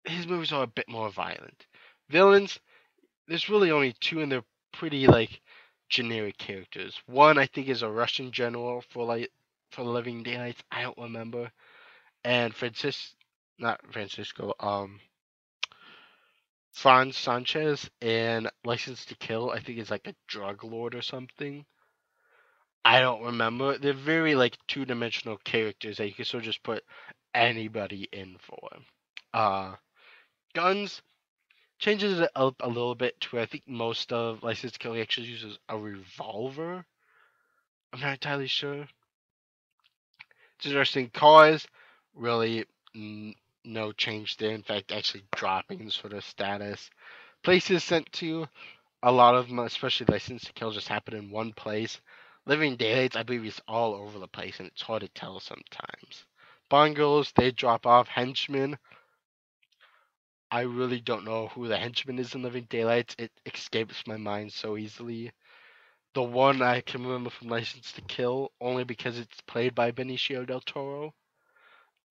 his movies are a bit more violent. Villains, there's really only two, and they're pretty like generic characters. One I think is a Russian general for the Living Daylights. I don't remember. And not Francisco. Franz Sanchez in License to Kill, I think is like a drug lord or something. I don't remember. They're very like two-dimensional characters that you can sort of just put anybody in for. Uh, Guns changes it up a little bit to where I think most of License to Kill actually uses a revolver. I'm not entirely sure. It's interesting. Cars, really no change there. In fact, actually dropping sort of status. Places sent to, a lot of them, especially License to Kill, just happen in one place. Living Daylights, I believe, is all over the place, and it's hard to tell sometimes. Bongos, they drop off. Henchmen, I really don't know who the henchman is in Living Daylights. It escapes my mind so easily. The one I can remember from License to Kill, only because it's played by Benicio del Toro.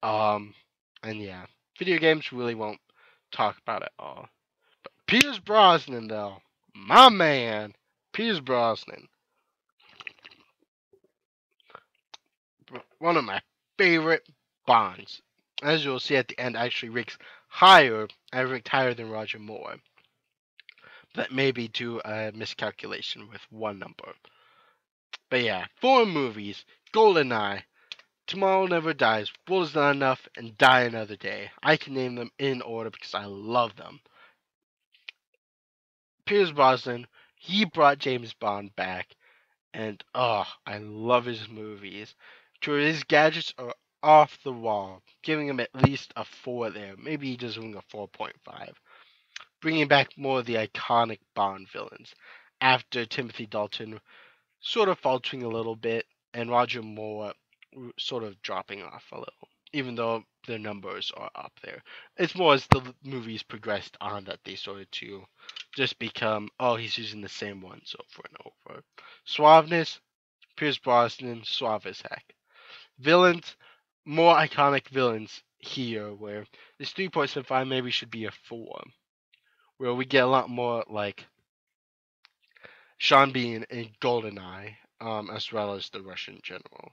Um, and yeah, video games really won't talk about it all. But Pierce Brosnan, though, my man, Pierce Brosnan, one of my favorite Bonds. As you'll see at the end, actually ranks higher. I ranked higher than Roger Moore. That may be due a miscalculation with one number. But yeah, 4 movies: GoldenEye, Tomorrow Never Dies, World Is Not Enough, and Die Another Day. I can name them in order because I love them. Pierce Brosnan, he brought James Bond back, and I love his movies. His gadgets are off the wall, giving him at least a 4 there, maybe just doing a 4.5. Bringing back more of the iconic Bond villains after Timothy Dalton sort of faltering a little bit, and Roger Moore sort of dropping off a little, even though their numbers are up there. It's more as the movies progressed on that they started to just become, he's using the same ones over and over. Suaveness, Pierce Brosnan, suave as heck. Villains, more iconic villains here, where this 3.75 maybe should be a 4, where we get a lot more like Sean Bean in GoldenEye, as well as the Russian general.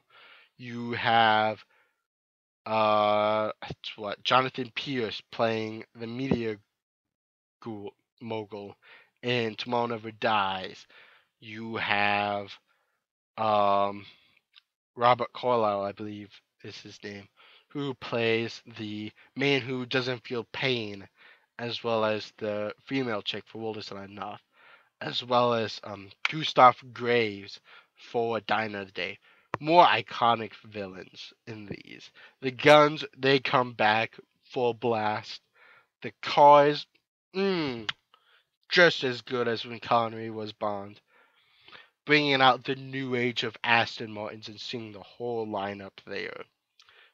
You have Jonathan Pierce playing the media mogul in Tomorrow Never Dies. You have Robert Carlyle, I believe is his name, who plays the man who doesn't feel pain, as well as the female chick for World Is Not Enough, as well as Gustav Graves for Die Another Day. More iconic villains in these. The guns, they come back full blast. The cars, just as good as when Connery was Bond. Bringing out the new age of Aston Martins and seeing the whole lineup there.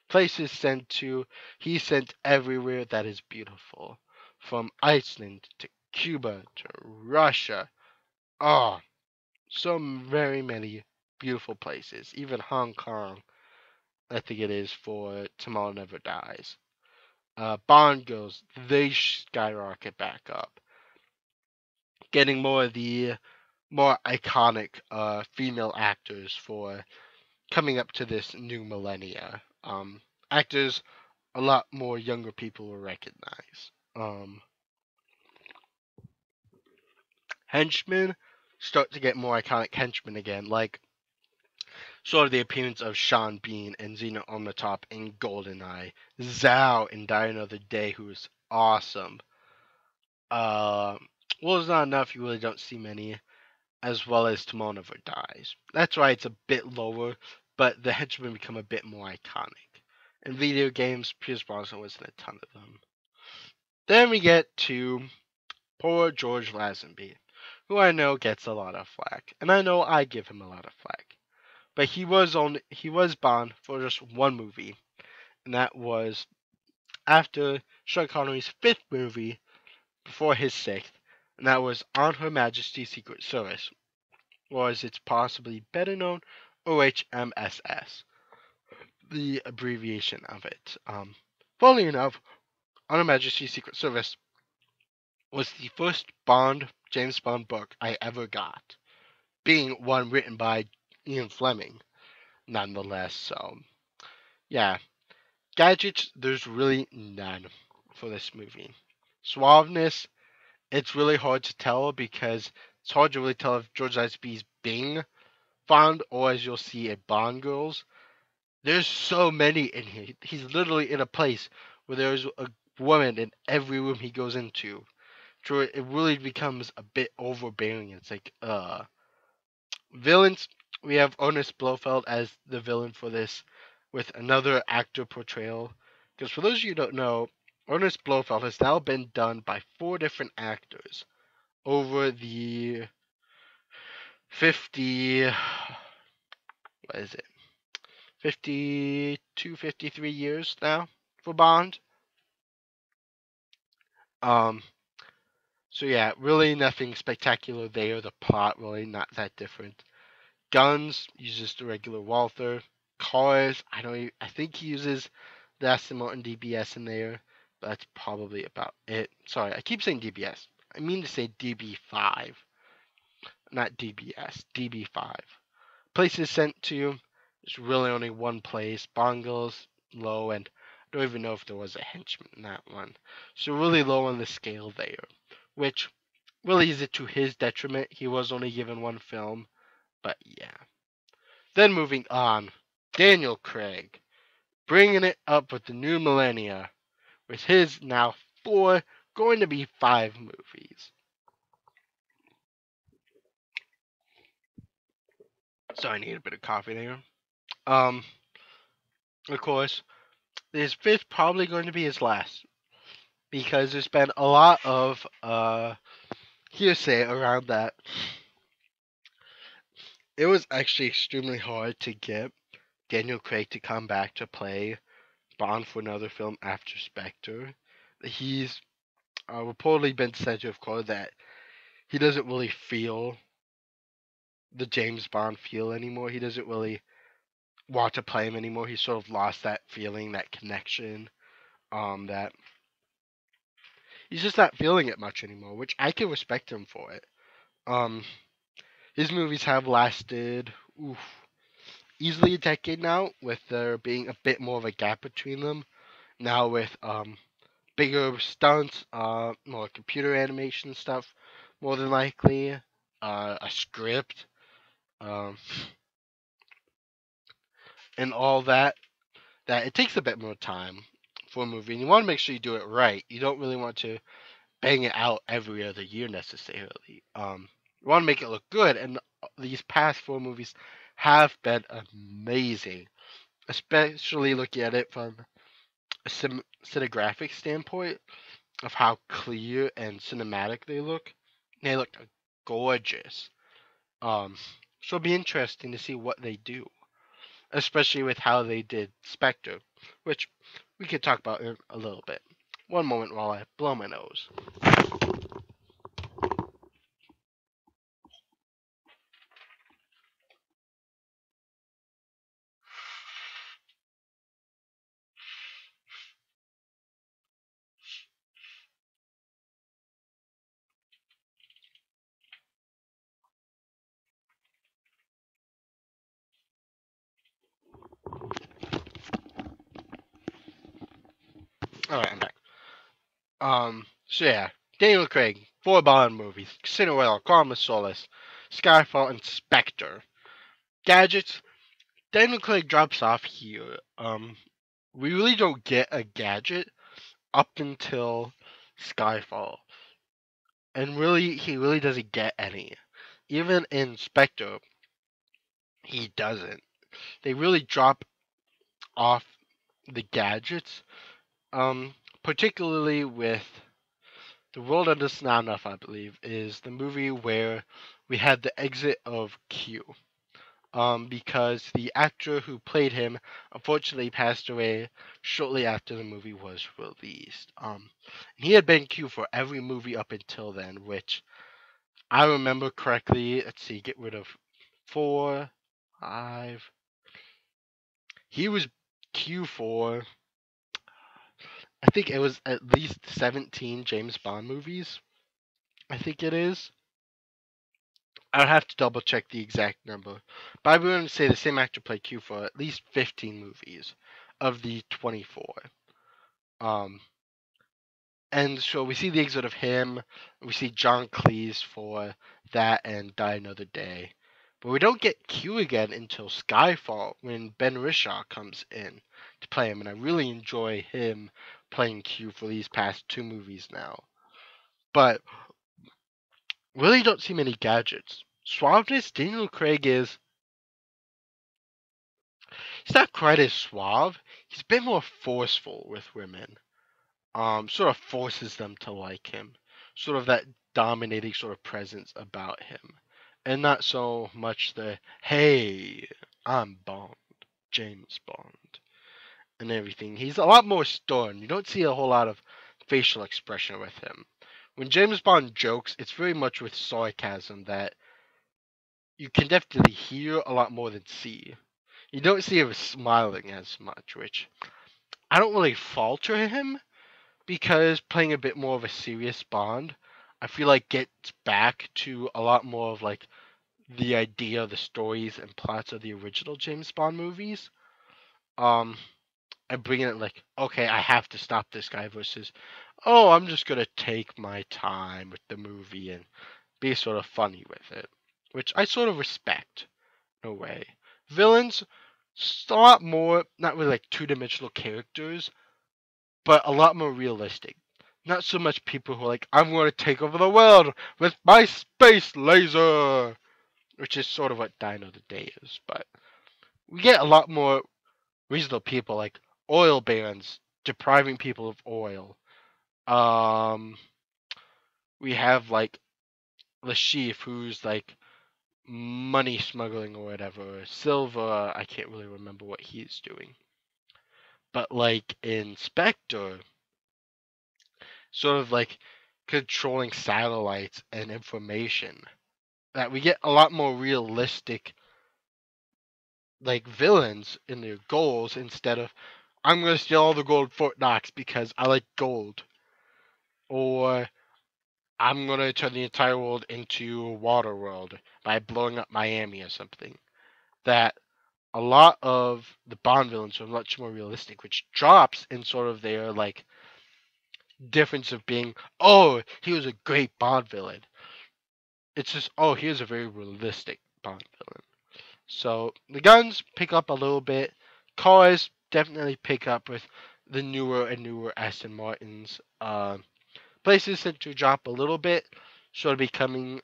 Places sent to, he sent everywhere that is beautiful. From Iceland to Cuba to Russia. So very many beautiful places. Even Hong Kong, I think it is, for Tomorrow Never Dies. Bond girls, they skyrocket back up. Getting more of the more iconic female actors for coming up to this new millennia. Actors a lot more younger people will recognize. Henchmen start to get more iconic henchmen again, like sort of the appearance of Sean Bean and Xena on the top in GoldenEye, Zhao in Die Another Day, who is awesome. Well, it's not enough. You really don't see many, as well as Tomorrow Never Dies. That's why it's a bit lower, but the henchmen become a bit more iconic. In video games, Pierce Brosnan was in a ton of them. Then we get to poor George Lazenby, who I know gets a lot of flack, and I know I give him a lot of flack. But he was Bond for just one movie, and that was after Sean Connery's 5th movie, before his 6th, and that was On Her Majesty's Secret Service, or as it's possibly better known, OHMSS, the abbreviation of it. Funnily enough, On Her Majesty's Secret Service was the first James Bond book I ever got, being one written by Ian Fleming, nonetheless. So, yeah. Gadgets, there's really none for this movie. Suaveness, it's really hard to tell because it's hard to really tell if George Lazenby's being found or, as you'll see, at Bond Girls. There's so many in here. He's literally in a place where there's a woman in every room he goes into. So it really becomes a bit overbearing. It's like, Villains, we have Ernest Blofeld as the villain for this, with another actor portrayal. Because for those of you who don't know, Ernest Blofeld has now been done by 4 different actors over the 50, what is it, 52, 53 years now for Bond. So yeah, really nothing spectacular there. The plot really not that different. Guns, uses the regular Walther. Cars, I think he uses the Aston Martin DBS in there, but that's probably about it. Sorry, I keep saying DBS. I mean to say DB5, not DBS, DB5. Places sent to, there's really only one place, Bongles, Low, and Don't even know if there was a henchman in that one. So really low on the scale there, which really is it to his detriment. He was only given one film, but yeah. Then moving on, Daniel Craig, bringing it up with the new millennia, with his now 4, going to be 5 movies. So I need a bit of coffee there. Of course, his 5th probably going to be his last, because there's been a lot of hearsay around that. It was actually extremely hard to get Daniel Craig to come back to play Bond for another film after Spectre. He's reportedly been said to have called that he doesn't really feel the James Bond feel anymore. He doesn't really want to play him anymore. He sort of lost that feeling, that connection, that he's just not feeling it much anymore, which I can respect him for it. His movies have lasted easily a decade now, with there being a bit more of a gap between them. Now with bigger stunts, more computer animation stuff, more than likely, a script, and all that. That it takes a bit more time for a movie, and you want to make sure you do it right. You don't really want to bang it out every other year necessarily. You want to make it look good, and these past 4 movies have been amazing, especially looking at it from a cinematographic standpoint of how clear and cinematic they look. They look gorgeous. So it'll be interesting to see what they do, especially with how they did Spectre, which we could talk about in a little bit. One moment while I blow my nose. Alright, I'm back. So yeah, Daniel Craig, 4 Bond movies, Casino Royale, Quantum of Solace, Skyfall, and Spectre. Gadgets, Daniel Craig drops off here. We really don't get a gadget up until Skyfall. And really, he really doesn't get any. Even in Spectre, he doesn't. They really drop off the gadgets, particularly with The World Ends Now Enough, I believe, is the movie where we had the exit of Q. Because the actor who played him unfortunately passed away shortly after the movie was released. He had been Q for every movie up until then, which I remember correctly. Let's see, get rid of 4, 5. He was Q for, I think it was at least 17 James Bond movies. I think it is. I'll have to double check the exact number. But I would say the same actor played Q for at least 15 movies of the 24. And so we see the exit of him. We see John Cleese for that and Die Another Day. But we don't get Q again until Skyfall, when Ben Rishaw comes in to play him. And I really enjoy him playing Q for these past 2 movies now. But really don't see many gadgets. Suaveness, Daniel Craig is... He's not quite as suave. He's a bit more forceful with women. Sort of forces them to like him. Sort of that dominating sort of presence about him. And not so much the, hey, I'm Bond, James Bond, and everything. He's a lot more stern. You don't see a whole lot of facial expression with him. When James Bond jokes, it's very much with sarcasm that you can definitely hear a lot more than see. You don't see him smiling as much, which I don't really falter him, because playing a bit more of a serious Bond, I feel like gets back to a lot more of like the idea, the stories and plots of the original James Bond movies. and bringing it like, okay, I have to stop this guy versus, oh, I'm just gonna take my time with the movie and be sort of funny with it, which I sort of respect in a way. Villains, a lot more, not really like two-dimensional characters, but a lot more realistic. Not so much people who are like, I'm going to take over the world with my space laser, which is sort of what Dino the Day is. But we get a lot more reasonable people like oil barons depriving people of oil. We have like the chief who's like money smuggling or whatever. Silva, I can't really remember what he's doing. But like in Spectre, sort of like controlling satellites and information, that we get a lot more realistic like villains in their goals instead of I'm gonna steal all the gold Fort Knox because I like gold, or I'm gonna turn the entire world into a water world by blowing up Miami or something. That a lot of the Bond villains are much more realistic, which drops in sort of their like difference of being, oh, he was a great Bond villain. It's just, oh, here's a very realistic Bond villain. So the guns pick up a little bit. Cars definitely pick up with the newer and newer Aston Martins. Places tend to drop a little bit, sort of becoming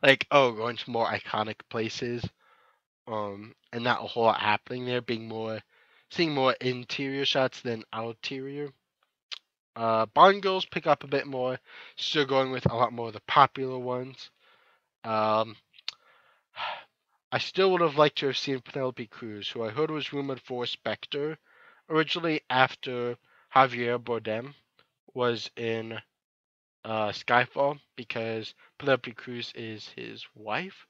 like, oh, going to more iconic places. And not a whole lot happening there, being more seeing more interior shots than outerior. Bond girls pick up a bit more, still going with a lot more of the popular ones. Um, I still would have liked to have seen Penelope Cruz, who I heard was rumored for Spectre, originally after Javier Bardem was in Skyfall, because Penelope Cruz is his wife.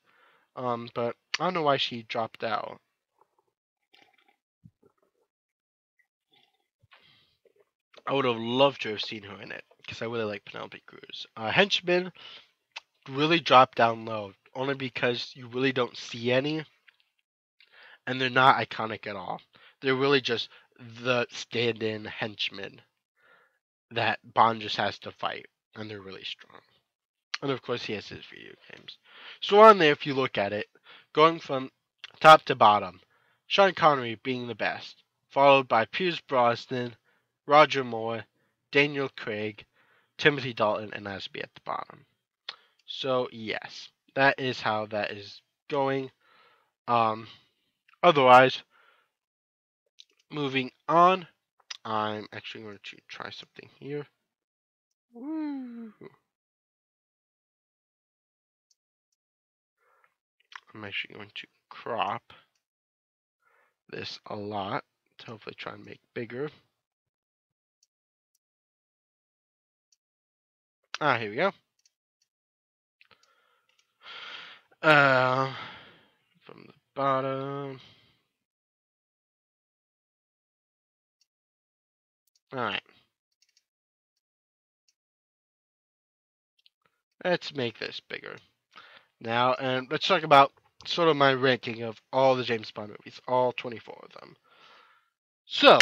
But I don't know why she dropped out. I would have loved to have seen her in it, because I really like Penelope Cruz. Henchmen really dropped down low, only because you really don't see any, and they're not iconic at all. They're really just the stand-in henchmen that Bond just has to fight, and they're really strong. And of course, he has his video games. So on there, if you look at it, going from top to bottom, Sean Connery being the best, followed by Pierce Brosnan, Roger Moore, Daniel Craig, Timothy Dalton, and Asby at the bottom. So yes, that is how that is going. Otherwise, moving on, I'm actually going to try something here. Woo. I'm actually going to crop this a lot to hopefully try and make bigger. Here we go. From the bottom. Alright. Let's make this bigger. Now, and let's talk about sort of my ranking of all the James Bond movies, all 24 of them. So,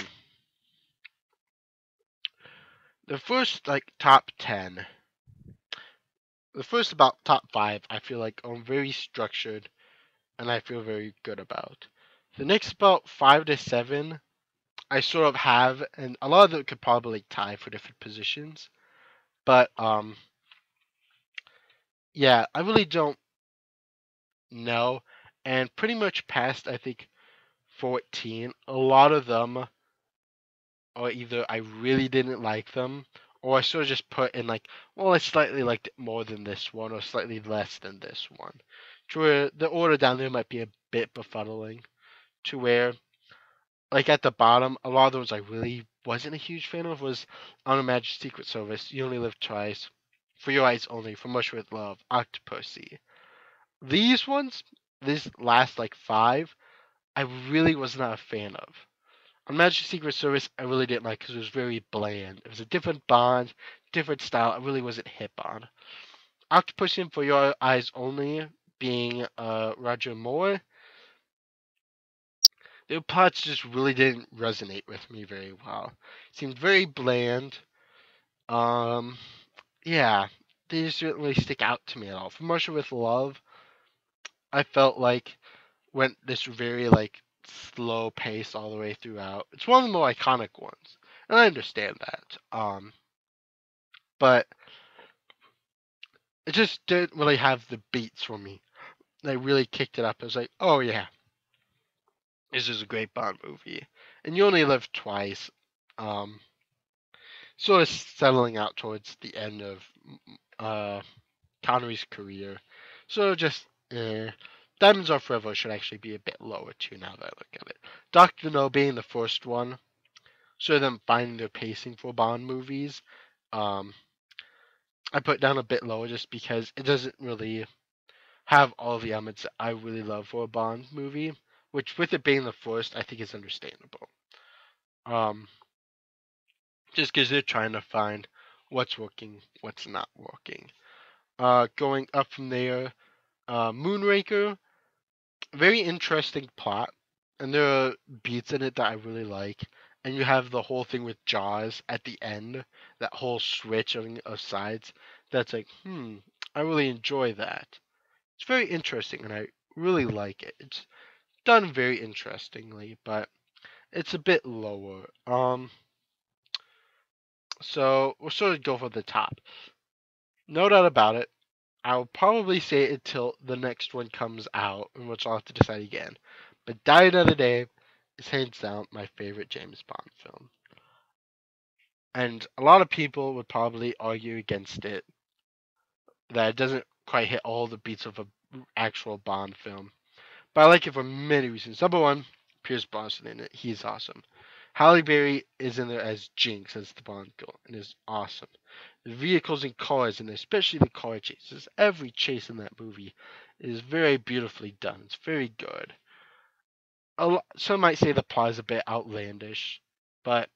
the first, like, top 10, the first about top 5, I feel like are very structured, and I feel very good about. The next about 5 to 7, I sort of have, and a lot of them could probably tie for different positions, but, yeah, I really don't know, and pretty much past, I think, 14, a lot of them are either I really didn't like them, or I sort of just put in like, well, I slightly liked it more than this one, or slightly less than this one. To where the order down there might be a bit befuddling. To where, like at the bottom, a lot of those I really wasn't a huge fan of was Unimagined Secret Service, You Only Live Twice, For Your Eyes Only, For Much With Love, Octopussy. These ones, these last like 5, I really was not a fan of. Unmatched Secret Service, I really didn't like because it was very bland. It was a different Bond, different style. I really wasn't hip on. Octopus in For Your Eyes Only, being Roger Moore, Their plots just really didn't resonate with me very well. Seemed very bland. Um, yeah, they just didn't really stick out to me at all. From Russia with Love, I felt like went this very like slow pace all the way throughout. It's one of the more iconic ones, and I understand that. But it just didn't really have the beats for me. They really kicked it up. I was like, oh yeah, this is a great Bond movie, and you only live twice. Um, Sort of settling out towards the end of uh, Connery's career. So just Diamonds Are Forever should actually be a bit lower too now that I look at it. Doctor No being the first one, so them finding their pacing for Bond movies. Um, I put down a bit lower just because it doesn't really have all the elements that I really love for a Bond movie, which with it being the first, I think is understandable. Um, just because they're trying to find what's working, what's not working. Going up from there, Moonraker, very interesting plot, and there are beats in it that I really like. And you have the whole thing with Jaws at the end, that whole switch of sides. That's like, I really enjoy that. It's very interesting, and I really like it. It's done very interestingly, but it's a bit lower. So we'll sort of go for the top. No doubt about it. I'll probably say it until the next one comes out, in which I'll have to decide again. But Die Another Day is hands down my favorite James Bond film. And a lot of people would probably argue against it, that it doesn't quite hit all the beats of an actual Bond film. But I like it for many reasons. Number one, Pierce Brosnan in it. He's awesome. Halle Berry is in there as Jinx, as the Bond girl, and is awesome. The vehicles and cars, and especially the car chases, every chase in that movie is very beautifully done. It's very good. Some might say the plot is a bit outlandish, but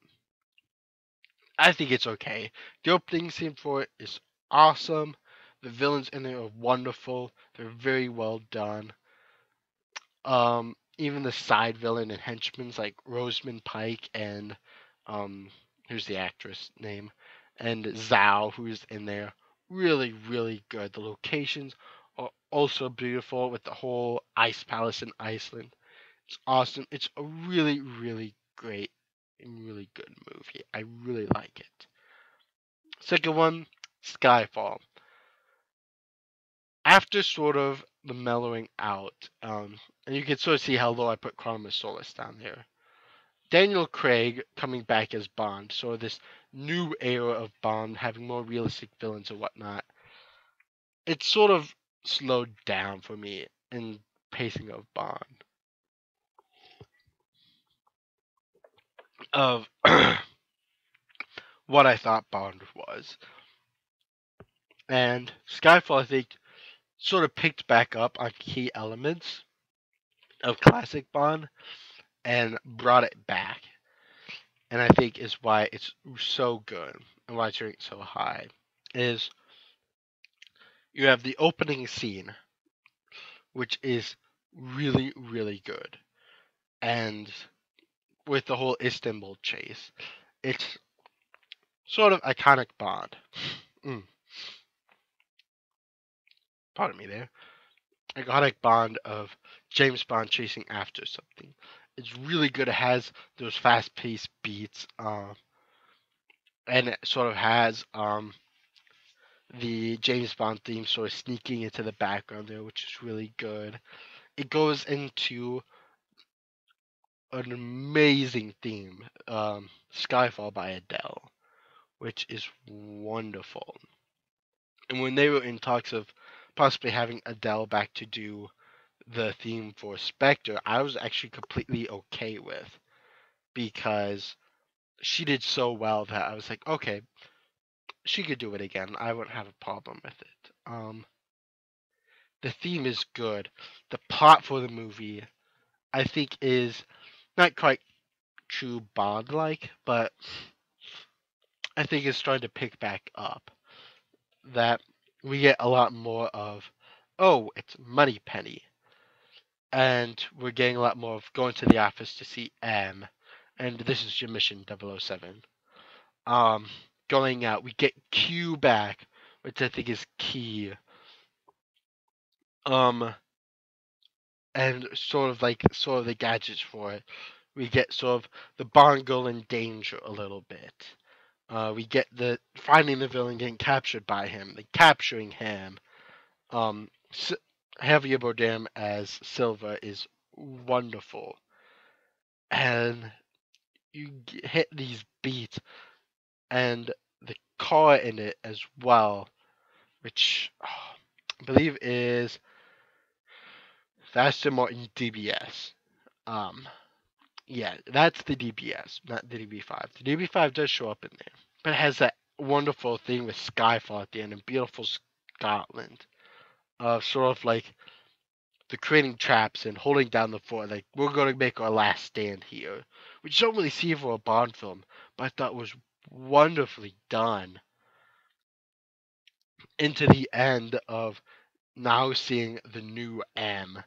I think it's okay. The opening scene for it is awesome. The villains in there are wonderful. They're very well done. Even the side villain and henchmen like Rosamund Pike and who's the actress name, and Zhao, who's in there, really, really good. The locations are also beautiful with the whole ice palace in Iceland. It's awesome. It's a really, really great and really good movie. I really like it. Second one, Skyfall. After sort of the mellowing out, and you can sort of see how low I put Quantum of Solace down there. Daniel Craig coming back as Bond, so this new era of Bond having more realistic villains and whatnot. It sort of slowed down for me in pacing of Bond. Of what I thought Bond was. And Skyfall, I think, sort of picked back up on key elements of classic Bond and brought it back. And I think is why it's so good and why it's ranked so high. Is you have the opening scene, which is really, really good. And with the whole Istanbul chase, it's sort of iconic Bond. Pardon me there. Iconic Bond of James Bond chasing after something. It's really good. It has those fast-paced beats, and it sort of has the James Bond theme sort of sneaking into the background there, which is really good. It goes into an amazing theme, Skyfall by Adele, which is wonderful. And when they were in talks of possibly having Adele back to do the theme for Spectre, I was actually completely okay with, because she did so well that I was like, okay, she could do it again. I wouldn't have a problem with it. The theme is good. The plot for the movie, I think, is not quite true Bond-like, but I think it's starting to pick back up. That we get a lot more of, oh, it's Moneypenny. and we're getting a lot more of going to the office to see M, and this is your mission 007. Going out, we get Q back, which I think is key. And sort of the gadgets for it. We get sort of the Bond girl in danger a little bit. We get the finding the villain, getting captured by him, the capturing him. Javier Bardem as Silva is wonderful, and you hit these beats, and the car in it as well, which I believe is Aston Martin DBS. Yeah, that's the DBS, not the DB5. The DB5 does show up in there, but it has that wonderful thing with Skyfall at the end and beautiful Scotland. Sort of like the creating traps and holding down the fort. Like, we're going to make our last stand here, which you don't really see for a Bond film, but I thought was wonderfully done. Into the end of now seeing the new M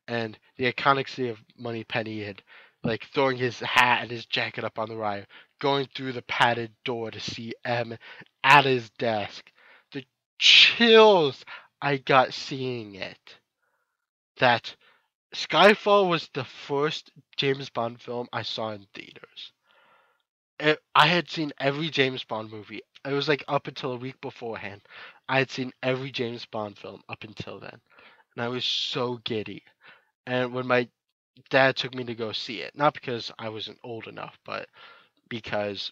and the iconic scene of Moneypenny and like throwing his hat and his jacket up on the ride, going through the padded door to see M at his desk. The chills I got seeing it. That Skyfall was the first James Bond film I saw in theaters. I had seen every James Bond movie. It was like up until a week beforehand. I had seen every James Bond film up until then. And I was so giddy. And when my dad took me to go see it, not because I wasn't old enough, but because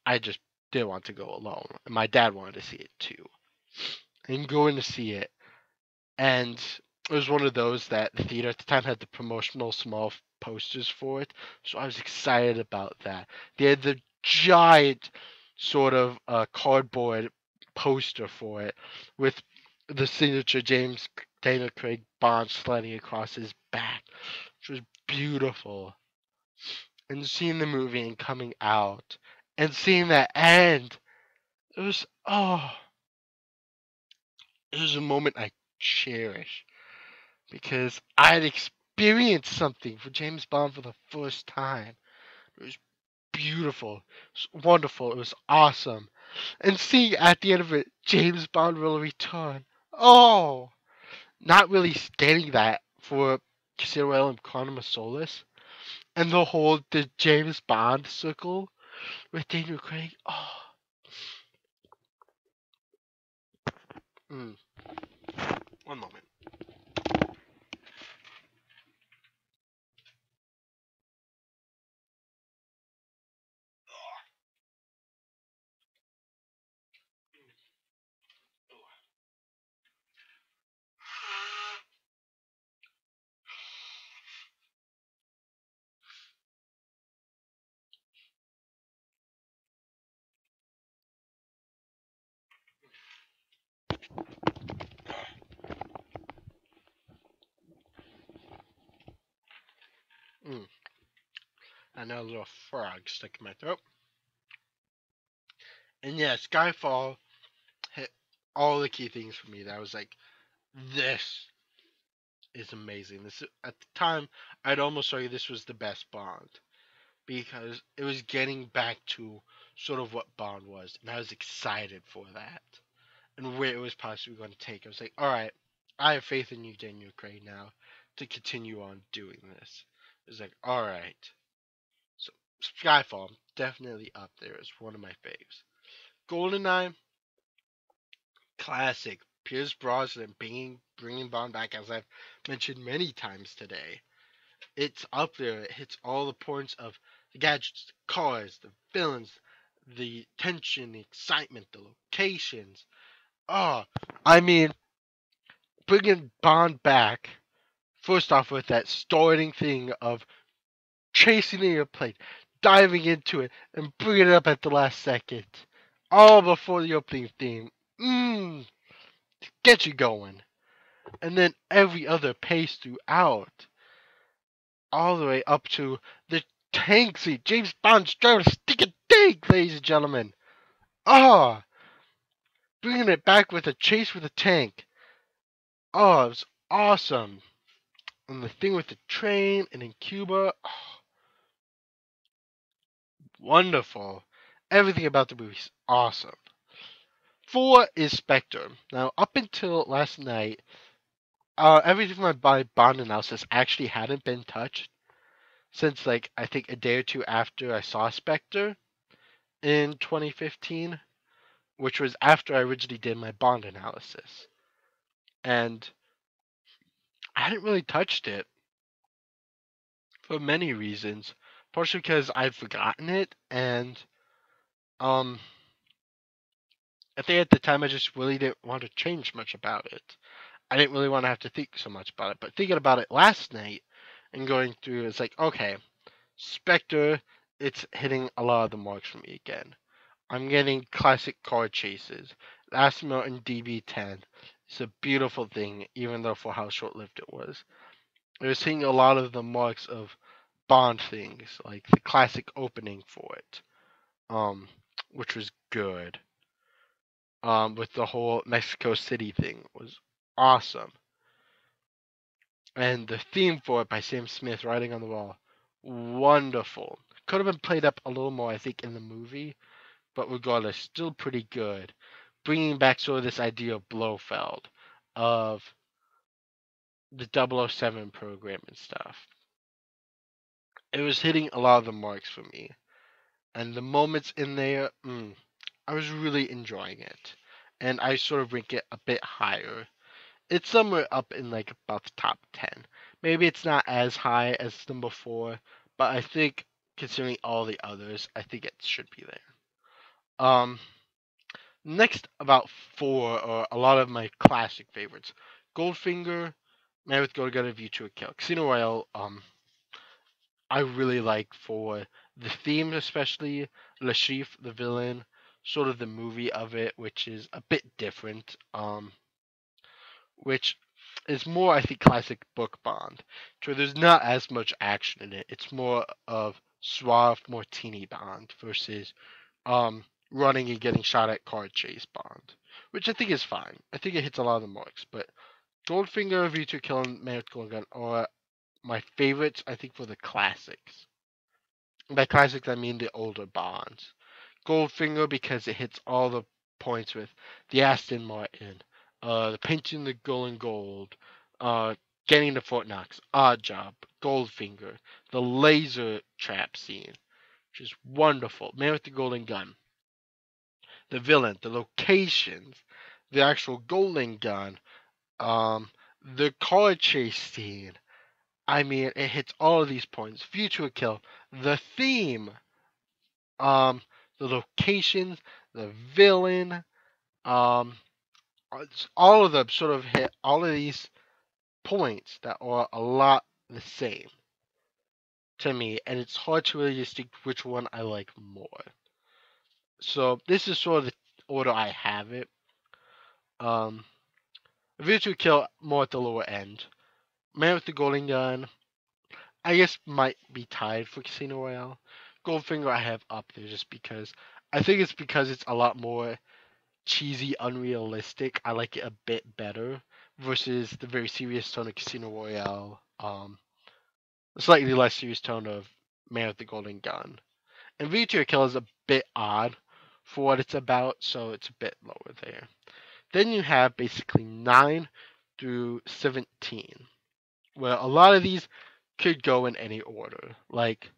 I just didn't want to go alone. And my dad wanted to see it too. And going to see it, and it was one of those that the theater at the time had the promotional small posters for it, so I was excited about that. They had the giant sort of cardboard poster for it with the signature James Daniel Craig Bond sliding across his back, which was beautiful. And seeing the movie and coming out and seeing that end, it was it was a moment I cherish because I had experienced something for James Bond for the first time. It was beautiful, it was wonderful, it was awesome. And seeing at the end of it, James Bond will return. Oh, not really getting that for Casino Royale and Quantum of Solace. And the James Bond circle with Daniel Craig. Oh. One moment. I know a little frog stuck in my throat. And yeah, Skyfall hit all the key things for me. That was like, this is amazing. This at the time, I'd almost argue this was the best Bond because it was getting back to sort of what Bond was, and I was excited for that and where it was possibly going to take. I was like, all right, I have faith in you, Daniel Craig, now to continue on doing this. It was like, all right. So Skyfall definitely up there as one of my faves. GoldenEye, classic. Pierce Brosnan bringing Bond back, as I've mentioned many times today. It's up there. It hits all the points of the gadgets, the cars, the villains, the tension, the excitement, the locations. Oh, I mean, bringing Bond back, first off with that starting thing of chasing the airplane, diving into it, and bringing it up at the last second. All before the opening theme. Get you going. And then every other pace throughout. All the way up to the tank scene. James Bond's driving a stinking tank, ladies and gentlemen. Bringing it back with a chase with a tank. Oh, it was awesome. And the thing with the train and in Cuba, oh, wonderful. Everything about the movie's awesome. 4 is Spectre. Now, up until last night, everything from my Bond analysis actually hadn't been touched since, like, I think a day or two after I saw Spectre in 2015, which was after I originally did my Bond analysis. And I hadn't really touched it for many reasons, partially because I'd forgotten it, and um, I think at the time I just really didn't want to change much about it. I didn't really want to have to think so much about it. But thinking about it last night and going through, it's like, okay, Spectre, it's hitting a lot of the marks for me again. I'm getting classic car chases. The Aston Martin DB10 is a beautiful thing, even though for how short-lived it was. It was hitting a lot of the marks of Bond things, like the classic opening for it, which was good. With the whole Mexico City thing was awesome. And the theme for it by Sam Smith, Writing on the Wall, wonderful. Could have been played up a little more, I think, in the movie, but regardless, still pretty good. Bringing back sort of this idea of Blofeld, of the 007 program and stuff. It was hitting a lot of the marks for me. And the moments in there, I was really enjoying it. And I sort of rank it a bit higher. It's somewhere up in like about the top 10. Maybe it's not as high as number 4, but I think considering all the others, I think it should be there. Next about 4 are a lot of my classic favorites. Goldfinger, Man with Golden View to a Kill. Casino Royale, I really like for the theme, especially Le Chiffre, the villain, sort of the movie of it, which is a bit different. Which is more, I think, classic book Bond. So there's not as much action in it. It's more of suave, martini Bond versus running and getting shot at card chase Bond, which I think is fine. I think it hits a lot of the marks. But Goldfinger, V2 Kill, and Man with Golden Gun are my favorites, I think, for the classics. By classics, I mean the older Bonds. Goldfinger because it hits all the points with the Aston Martin, the painting the girl in gold, getting the Fort Knox, Odd Job, Goldfinger, the laser trap scene, which is wonderful. Man with the Golden Gun, the villain, the locations, the actual Golden Gun, the car chase scene. I mean, it hits all of these points. View to a Kill, the theme, the locations, the villain, um, all of them sort of hit all of these points that are a lot the same to me, and it's hard to really distinguish which one I like more. So this is sort of the order I have it. View to Kill more at the lower end. Man with the Golden Gun, I guess might be tied for Casino Royale. Goldfinger I have up there just because I think it's because it's a lot more cheesy, unrealistic. I like it a bit better versus the very serious tone of Casino Royale. The slightly less serious tone of Man with the Golden Gun. And View to a Kill is a bit odd for what it's about, so it's a bit lower there. Then you have basically 9 through 17, where a lot of these could go in any order. Like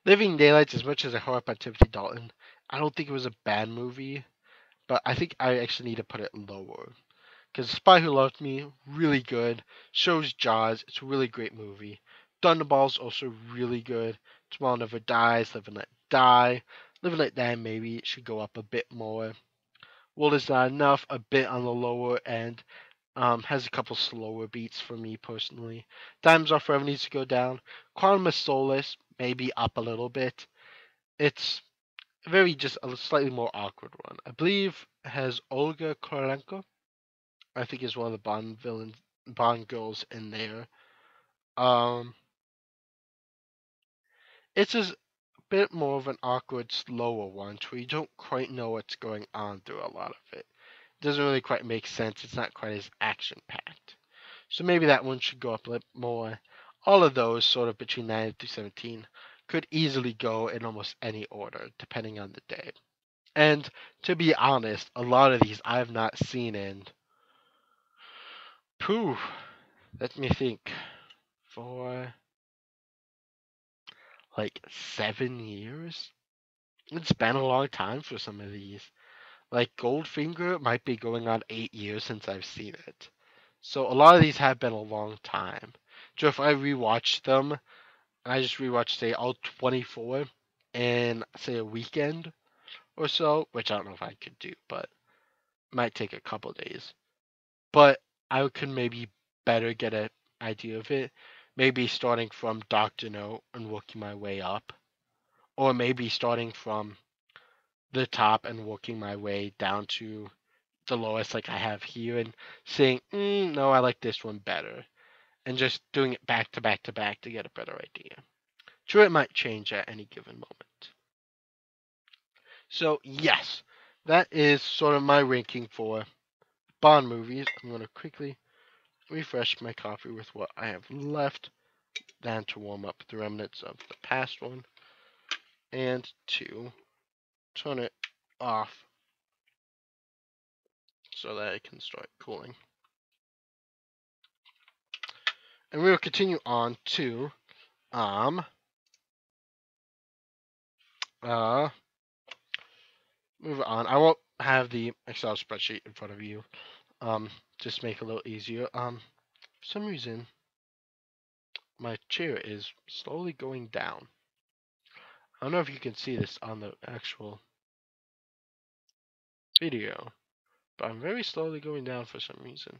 Living Daylights, as much as I harp on Timothy Dalton, I don't think it was a bad movie, but I think I actually need to put it lower. Because Spy Who Loved Me, really good. Shows Jaws, it's a really great movie. Thunderball's also really good. Tomorrow Never Dies, Live and Let Die. Live and Let Die maybe it should go up a bit more. World Is Not Enough, a bit on the lower end. Has a couple slower beats for me personally. Diamonds Are Forever needs to go down. Quantum of Solace, maybe up a little bit. It's very just a slightly more awkward one. I believe it has Olga Kurylenko. I think is one of the Bond girls in there. It's just a bit more of an awkward, slower one, where you don't quite know what's going on through a lot of it. It doesn't really quite make sense. It's not quite as action packed. So maybe that one should go up a little more. All of those, sort of between 9 through 17, could easily go in almost any order, depending on the day. And to be honest, a lot of these I have not seen in. Pooh, let me think. For like 7 years? It's been a long time for some of these. Like Goldfinger might be going on 8 years since I've seen it. So a lot of these have been a long time. So if I rewatch them, and I just rewatch, say, all 24 in, say, a weekend or so, which I don't know if I could do, but it might take a couple days. But I could maybe better get an idea of it. Maybe starting from Dr. No and working my way up. Or maybe starting from the top and working my way down to the lowest like I have here and saying, no, I like this one better. And just doing it back to back to back to get a better idea. Sure, it might change at any given moment. So, yes, that is sort of my ranking for Bond movies. I'm going to quickly refresh my coffee with what I have left, then to warm up the remnants of the past one, and to turn it off so that it can start cooling. And we will continue on to move on. I won't have the Excel spreadsheet in front of you. Just make it a little easier. For some reason my chair is slowly going down. I don't know if you can see this on the actual video, but I'm very slowly going down for some reason.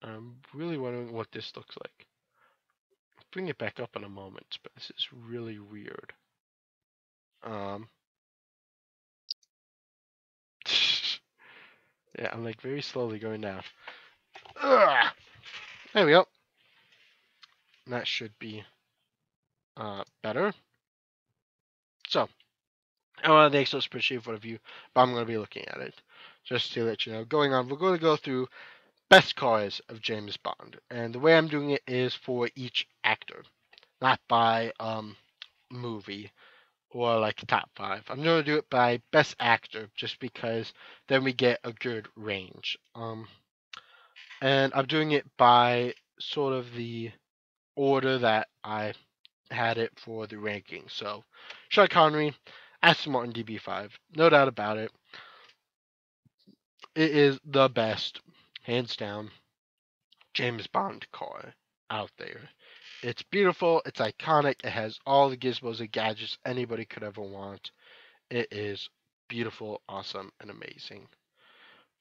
I'm really wondering what this looks like. I'll bring it back up in a moment, but this is really weird. Yeah, I'm like very slowly going down. Ugh! There we go. That should be better. So, I don't have the Excel spreadsheet in front of you, but I'm going to be looking at it. Just to let you know. Going on, we're going to go through best cars of James Bond. And the way I'm doing it is for each actor, not by movie or like top 5. I'm going to do it by best actor just because then we get a good range. And I'm doing it by sort of the order that I had it for the ranking. So, Sean Connery, Aston Martin DB5, no doubt about it. It is the best, hands down, James Bond car out there. It's beautiful, it's iconic, it has all the gizmos and gadgets anybody could ever want. It is beautiful, awesome, and amazing.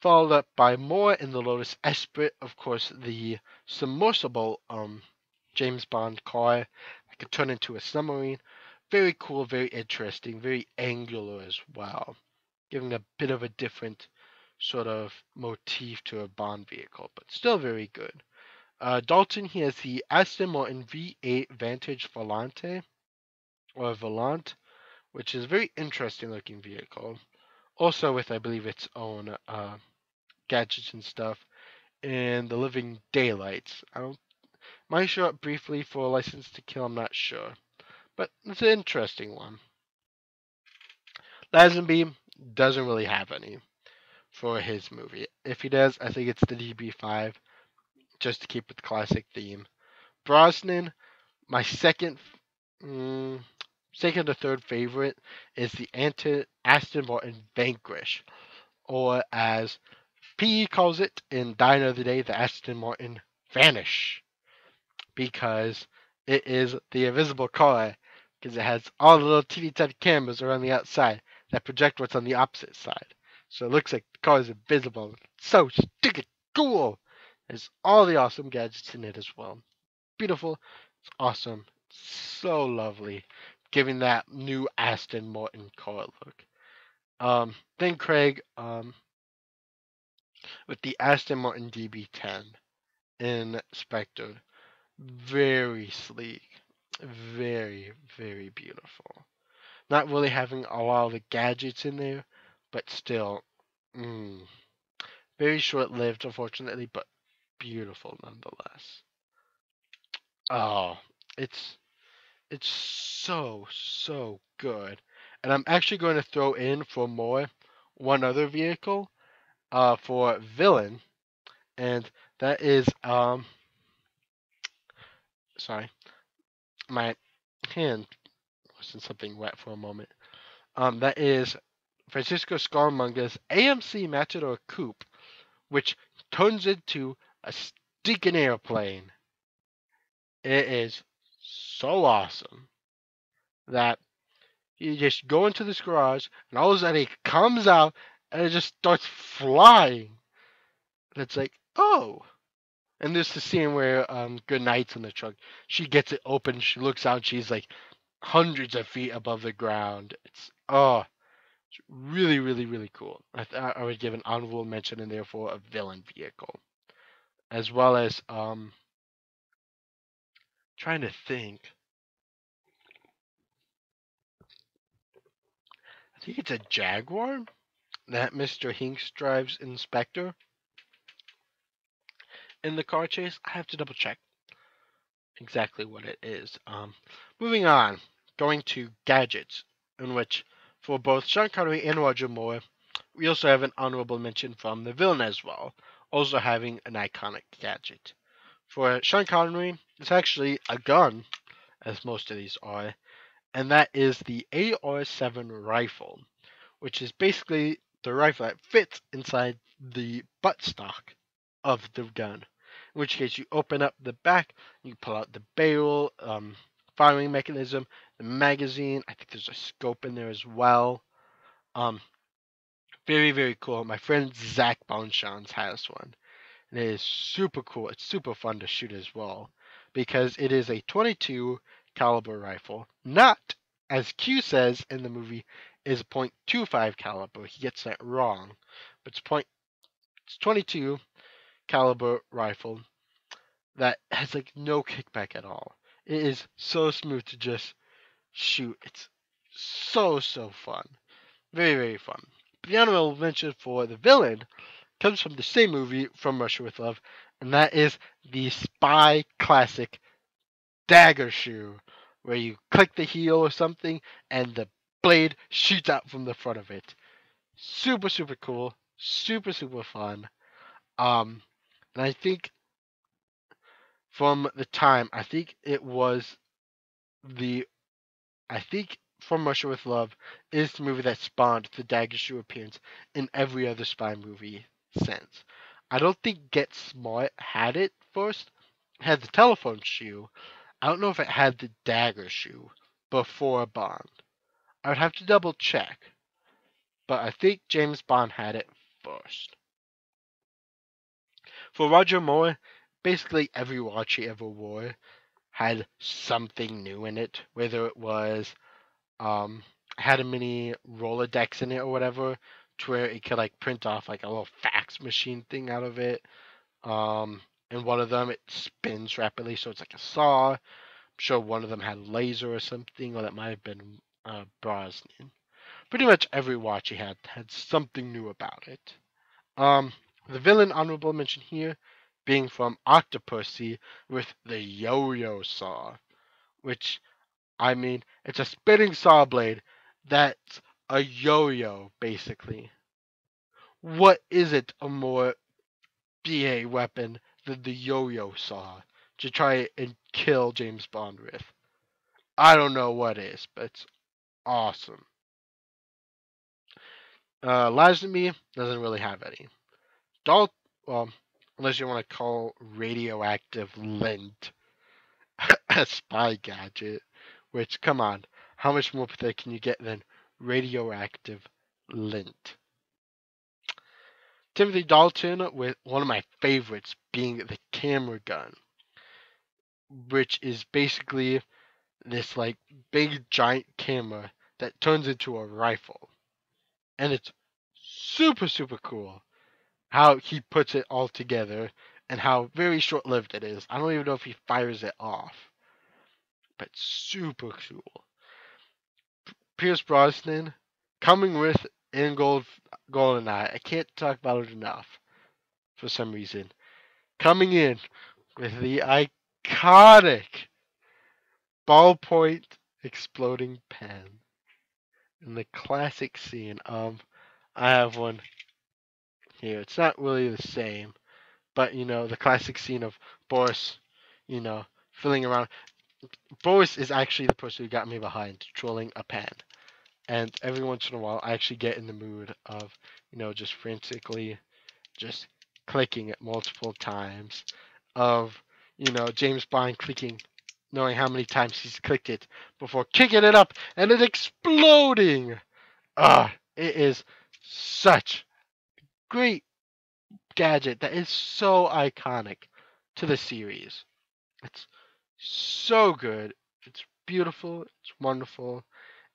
Followed up by more in the Lotus Esprit, of course, the submersible James Bond car that could turn into a submarine. Very cool, very interesting, very angular as well, giving a bit of a different sort of motif to a Bond vehicle, but still very good. Dalton, he has the Aston Martin V8 Vantage Volante, or Volant, which is a very interesting looking vehicle. Also with, I believe, its own gadgets and stuff. And the Living Daylights. Might show up briefly for License to Kill, I'm not sure. But it's an interesting one. Lazenby doesn't really have any for his movie. If he does, I think it's the DB5, just to keep with the classic theme. Brosnan, my second or third favorite is the Aston Martin Vanquish, or as P calls it in Die Another Day, the Aston Martin Vanish, because it is the invisible car, because it has all the little teeny-tiny cameras around the outside that project what's on the opposite side. So it looks like the car is invisible. It's so stinking cool. There's all the awesome gadgets in it as well. Beautiful. It's awesome. So lovely. Giving that new Aston Martin car look. Then Craig, with the Aston Martin DB10 in Spectre. Very sleek. Very, very beautiful. Not really having a lot of the gadgets in there, but still, very short-lived, unfortunately, but beautiful nonetheless. Oh, it's so good. And I'm actually going to throw in for more one other vehicle for villain, and that is sorry, my hand was in something wet for a moment. That is Francisco Scaramouche's AMC Matador Coupe, which turns into a stinking airplane. It is so awesome that you just go into this garage, and all of a sudden it comes out, and it just starts flying. And it's like, oh. And there's the scene where Good Night's in the truck. She gets it open, she looks out, she's like hundreds of feet above the ground. It's really, really, really cool. I would give an honorable mention in there for a villain vehicle, as well as trying to think. I think it's a Jaguar that Mr. Hinks drives Inspector in the car chase. I have to double check exactly what it is. Moving on, going to gadgets, in which for both Sean Connery and Roger Moore, we also have an honorable mention from the villain as well, also having an iconic gadget. For Sean Connery, it's actually a gun, as most of these are, and that is the AR-7 rifle, which is basically the rifle that fits inside the buttstock of the gun. In which case, you open up the back, you pull out the barrel, firing mechanism, the magazine. I think there's a scope in there as well. Very, very cool. My friend Zach Bonchans has one. And it is super cool. It's super fun to shoot as well, because it is a 22 caliber rifle. Not, as Q says in the movie, is a .25 caliber. He gets that wrong. But it's 22 caliber rifle that has like no kickback at all. It is so smooth to just shoot. It's so fun. Very, very fun. The honorable mention for the villain comes from the same movie, From Russia with Love, and that is the spy classic dagger shoe, where you click the heel or something and the blade shoots out from the front of it. Super cool, super fun. And I think from the time, I think From Russia with Love is the movie that spawned the dagger shoe appearance in every other spy movie since. I don't think Get Smart had it first. It had the telephone shoe. I don't know if it had the dagger shoe before Bond. I would have to double check. But I think James Bond had it first. For Roger Moore, basically every watch he ever wore had something new in it. Whether it was had a mini Rolodex in it or whatever, to where it could like print off like a little fax machine thing out of it. And one of them it spins rapidly, so it's like a saw. I'm sure one of them had laser or something, or that might have been Brosnan. Pretty much every watch he had something new about it. The villain honorable mention here being from Octopussy with the yo-yo saw, which, I mean, it's a spinning saw blade that's a yo-yo, basically. What is it a more BA weapon than the yo-yo saw to try and kill James Bond with? I don't know what is, but it's awesome. Lazenby doesn't really have any. Well, unless you want to call radioactive lint a spy gadget, which, come on, how much more pathetic can you get than radioactive lint? Timothy Dalton with one of my favorites being the camera gun, which is basically this like big giant camera that turns into a rifle. And it's super cool how he puts it all together and how very short-lived it is. I don't even know if he fires it off, but super cool. Pierce Brosnan coming with in GoldenEye. I can't talk about it enough for some reason. coming in with the iconic ballpoint exploding pen in the classic scene. I have one here. It's not really the same, but the classic scene of Boris, you know, filling around. Boris is actually the person who got me behind trolling a pen. And every once in a while, I actually get in the mood of, just frantically just clicking it multiple times. Of, James Bond clicking, knowing how many times he's clicked it before kicking it up and it exploding. It is such great gadget that is so iconic to the series. It's so good. It's beautiful. It's wonderful.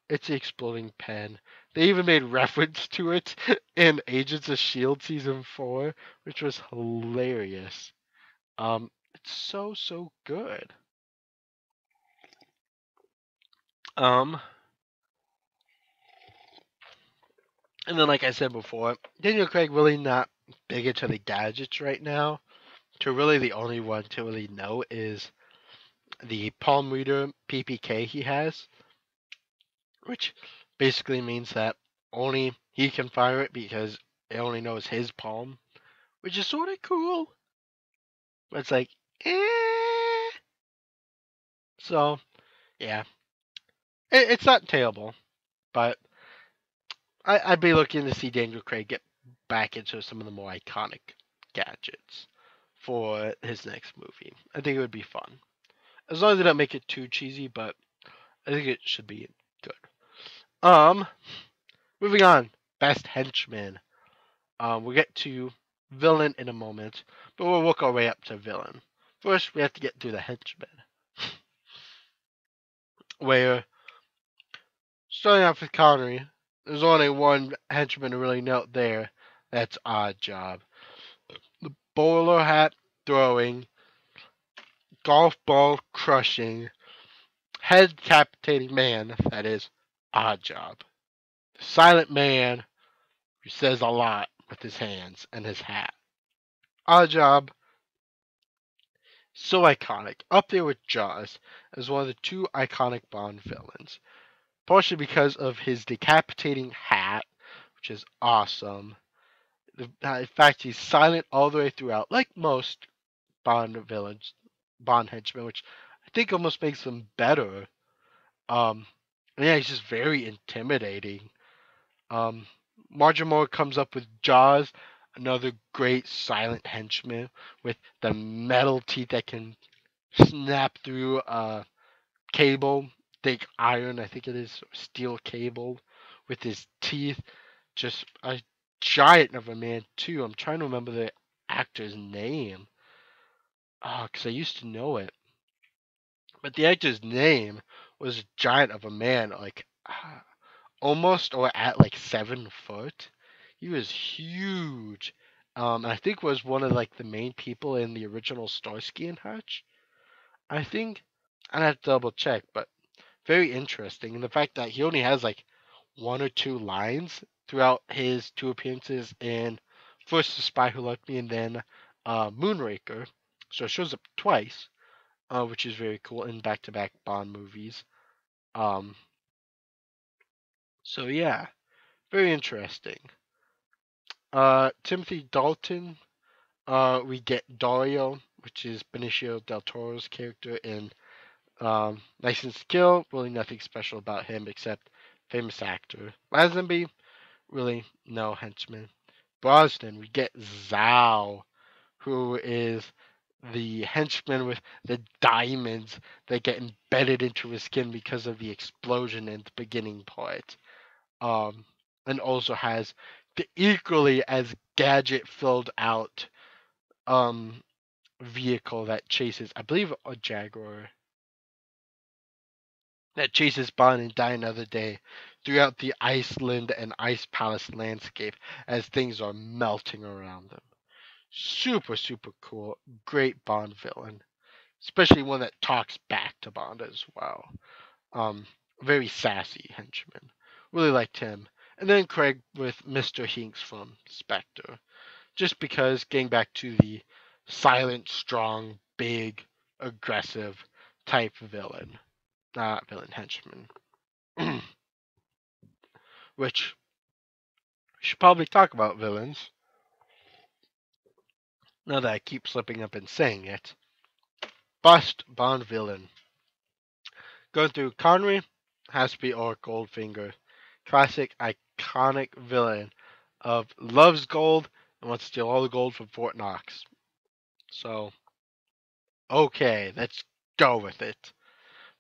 It's the exploding pen. They even made reference to it in Agents of Shield season 4, which was hilarious. It's so good. And then like I said before, Daniel Craig really not big into the gadgets right now. To really the only one to really know is the palm reader PPK he has, which basically means that only he can fire it because it only knows his palm, which is sort of cool. But it's like, eh. So, yeah. It's not terrible, but I'd be looking to see Daniel Craig get back into some of the more iconic gadgets for his next movie. I think it would be fun. As long as they don't make it too cheesy, but I think it should be good. Moving on. Best henchman. We'll get to villain in a moment, but we'll work our way up to villain. First, we have to get through the henchman. Where, starting off with Connery, there's only one henchman to really note there. That's Odd Job. The bowler hat throwing, golf ball crushing, head decapitating man that is Odd Job. The silent man who says a lot with his hands and his hat. Odd Job, so iconic, up there with Jaws as one of the two iconic Bond villains. Partially because of his decapitating hat, which is awesome. In fact, he's silent all the way throughout, like most Bond villains, Bond henchmen, which I think almost makes them better. Yeah, he's just very intimidating. Roger Moore comes up with Jaws, another great silent henchman with the metal teeth that can snap through cable, thick iron, I think it is, steel cable, with his teeth. Just a giant of a man, too. I'm trying to remember the actor's name. Because I used to know it. But the actor's name was a giant of a man, like almost or at like 7 foot. He was huge. I think was one of like the main people in the original Starsky and Hutch. I think I'd have to double check, but very interesting. And the fact that he only has like 1 or 2 lines throughout his 2 appearances in first The Spy Who Loved Me and then Moonraker. So it shows up twice, which is very cool in back-to-back Bond movies. So yeah, very interesting. Timothy Dalton, we get Dario, which is Benicio del Toro's character in License to Kill. Really nothing special about him except famous actor. Lazenby, really no henchman. Brosnan, we get Zhao, who is the henchman with the diamonds that get embedded into his skin because of the explosion in the beginning part. And also has the equally as gadget filled out vehicle that chases, I believe, a Jaguar that chases Bond in Die Another Day throughout the Iceland and Ice Palace landscape as things are melting around them. Super cool. Great Bond villain. Especially one that talks back to Bond as well. Very sassy henchman. Really liked him. And then Craig with Mr. Hinks from Spectre. Just because, getting back to the silent, strong, big, aggressive type villain. Not villain, henchman. Which, we should probably talk about villains. Now that I keep slipping up and saying it. Bust Bond villain. Going through Connery, has to be Orc Goldfinger. Classic, iconic villain of loves gold and wants to steal all the gold from Fort Knox. So, okay, let's go with it.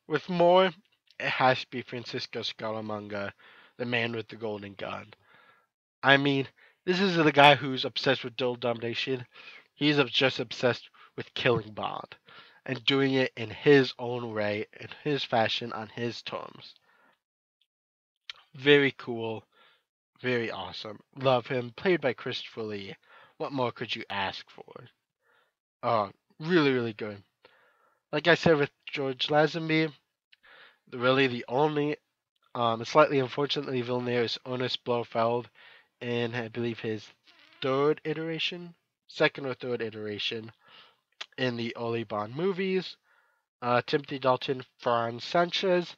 With more, it has to be Francisco Scaramanga, the man with the golden gun. I mean, this is the guy who's obsessed with dual domination. He's just obsessed with killing Bond and doing it in his own way, in his fashion, on his terms. Very cool, very awesome. Love him. Played by Christopher Lee. What more could you ask for? Oh, really, really good. Like I said with George Lazenby, really the only slightly unfortunately villain there is Ernest Blofeld in I believe his second or third iteration in the early Bond movies. Timothy Dalton, Franz Sanchez,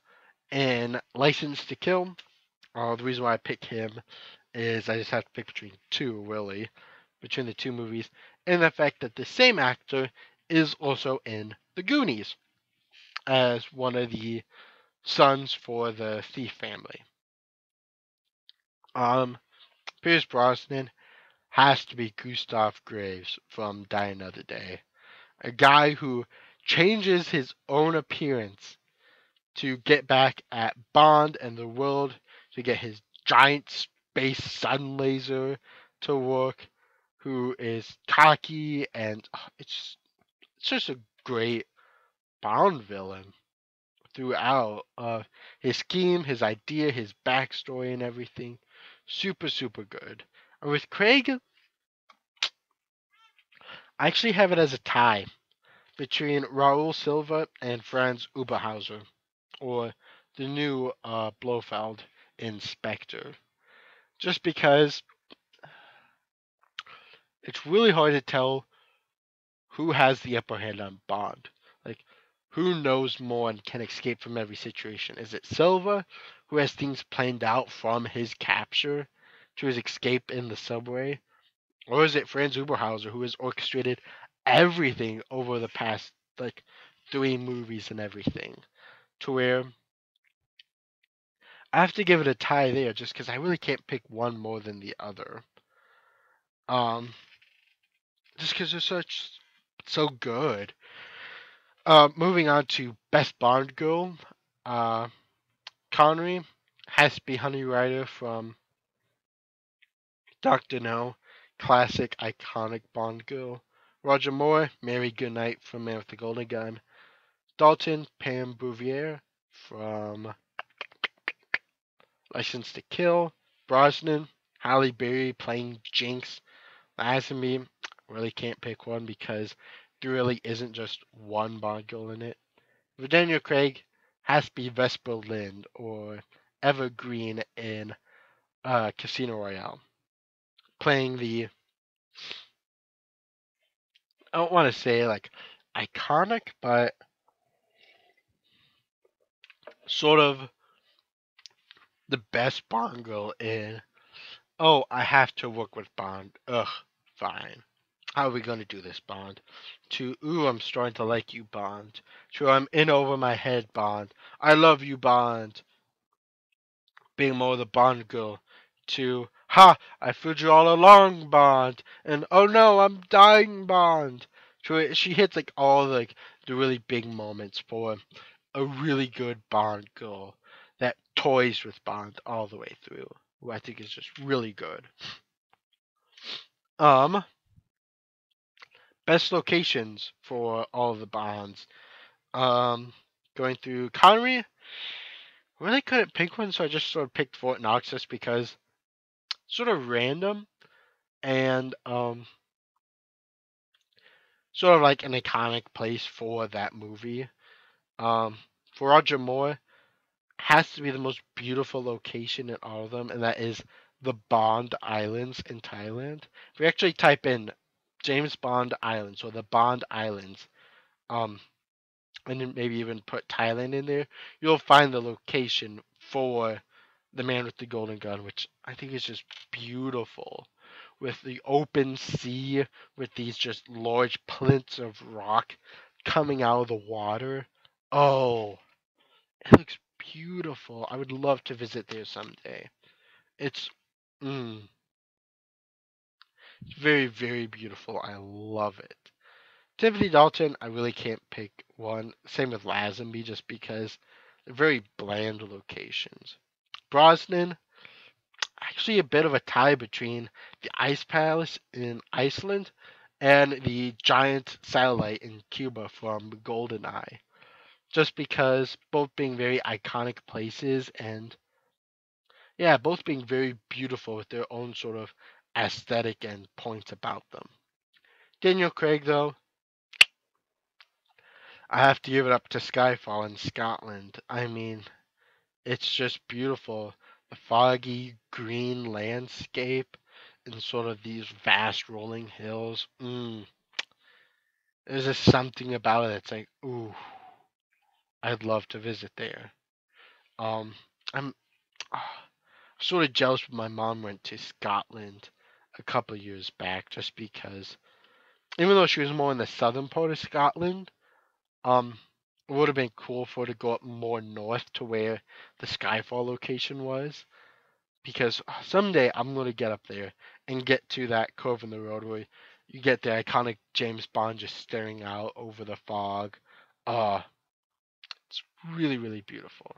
and License to Kill. The reason why I pick him is I just have to pick between two, really, between the two movies, and the fact that the same actor is also in The Goonies as one of the sons for the thief family. Pierce Brosnan has to be Gustav Graves from Die Another Day. A guy who changes his own appearance to get back at Bond and the world, to get his giant space sun laser to work, who is cocky, and it's just a great Bond villain throughout. His scheme, his idea, his backstory, and everything, super, super good. And with Craig, I actually have it as a tie between Raul Silva and Franz Oberhauser, or the new Blofeld in Spectre. Just because it's really hard to tell who has the upper hand on Bond. Like, who knows more and can escape from every situation? Is it Silva, who has things planned out from his capture to his escape in the subway? Or is it Franz Oberhauser, who has orchestrated everything over the past, 3 movies and everything? To where I have to give it a tie there, just because I really can't pick one more than the other. Just because they're so good. Moving on to Best Bond Girl. Connery has to be Honey Rider from Dr. No. Classic, iconic Bond girl. Roger Moore, Mary Goodnight from Man with the Golden Gun. Dalton, Pam Bouvier from License to Kill. Brosnan, Halle Berry playing Jinx. Lazenby, really can't pick one because there really isn't just one Bond girl in it. For Daniel Craig, has to be Vesper Lynd or Eva Green in Casino Royale. Playing the, I don't want to say iconic, but sort of the best Bond girl in, oh, I have to work with Bond. Ugh, fine. How are we going to do this, Bond? To, ooh, I'm starting to like you, Bond. To, I'm in over my head, Bond. I love you, Bond. Being more the Bond girl. To, ha, I fooled you all along, Bond. And, oh no, I'm dying, Bond. To, she hits all the really big moments for a really good Bond girl that toys with Bond all the way through, who I think is just really good. Best locations for all of the Bonds. Going through Connery, really couldn't pick one, so I just sort of picked Fort Knox just because sort of random and sort of like an iconic place for that movie. For Roger Moore, has to be the most beautiful location in all of them, and that is the Bond Islands in Thailand. If we actually type in James Bond Islands, or the Bond Islands, and then maybe even put Thailand in there, you'll find the location for the Man with the Golden Gun, which I think is just beautiful. With the open sea, with these just large plinths of rock coming out of the water. Oh, it looks beautiful. I would love to visit there someday. It's mm, very, very beautiful. I love it. Timothy Dalton, I really can't pick one. Same with Lazenby, just because they're very bland locations. Brosnan, actually a bit of a tie between the Ice Palace in Iceland and the giant satellite in Cuba from GoldenEye. Just because both being very iconic places and, yeah, both being very beautiful with their own sort of aesthetic and points about them. Daniel Craig, though, I have to give it up to Skyfall in Scotland. I mean, it's just beautiful. The foggy green landscape and sort of these vast rolling hills. There's just something about it. It's like, ooh, I'd love to visit there. Um, I'm sort of jealous when my mom went to Scotland a couple of years back, just because even though she was more in the southern part of Scotland, um, it would have been cool for her to go up more north to where the Skyfall location was. Because someday I'm going to get up there and get to that curve in the road where you get the iconic James Bond just staring out over the fog. It's really, really beautiful.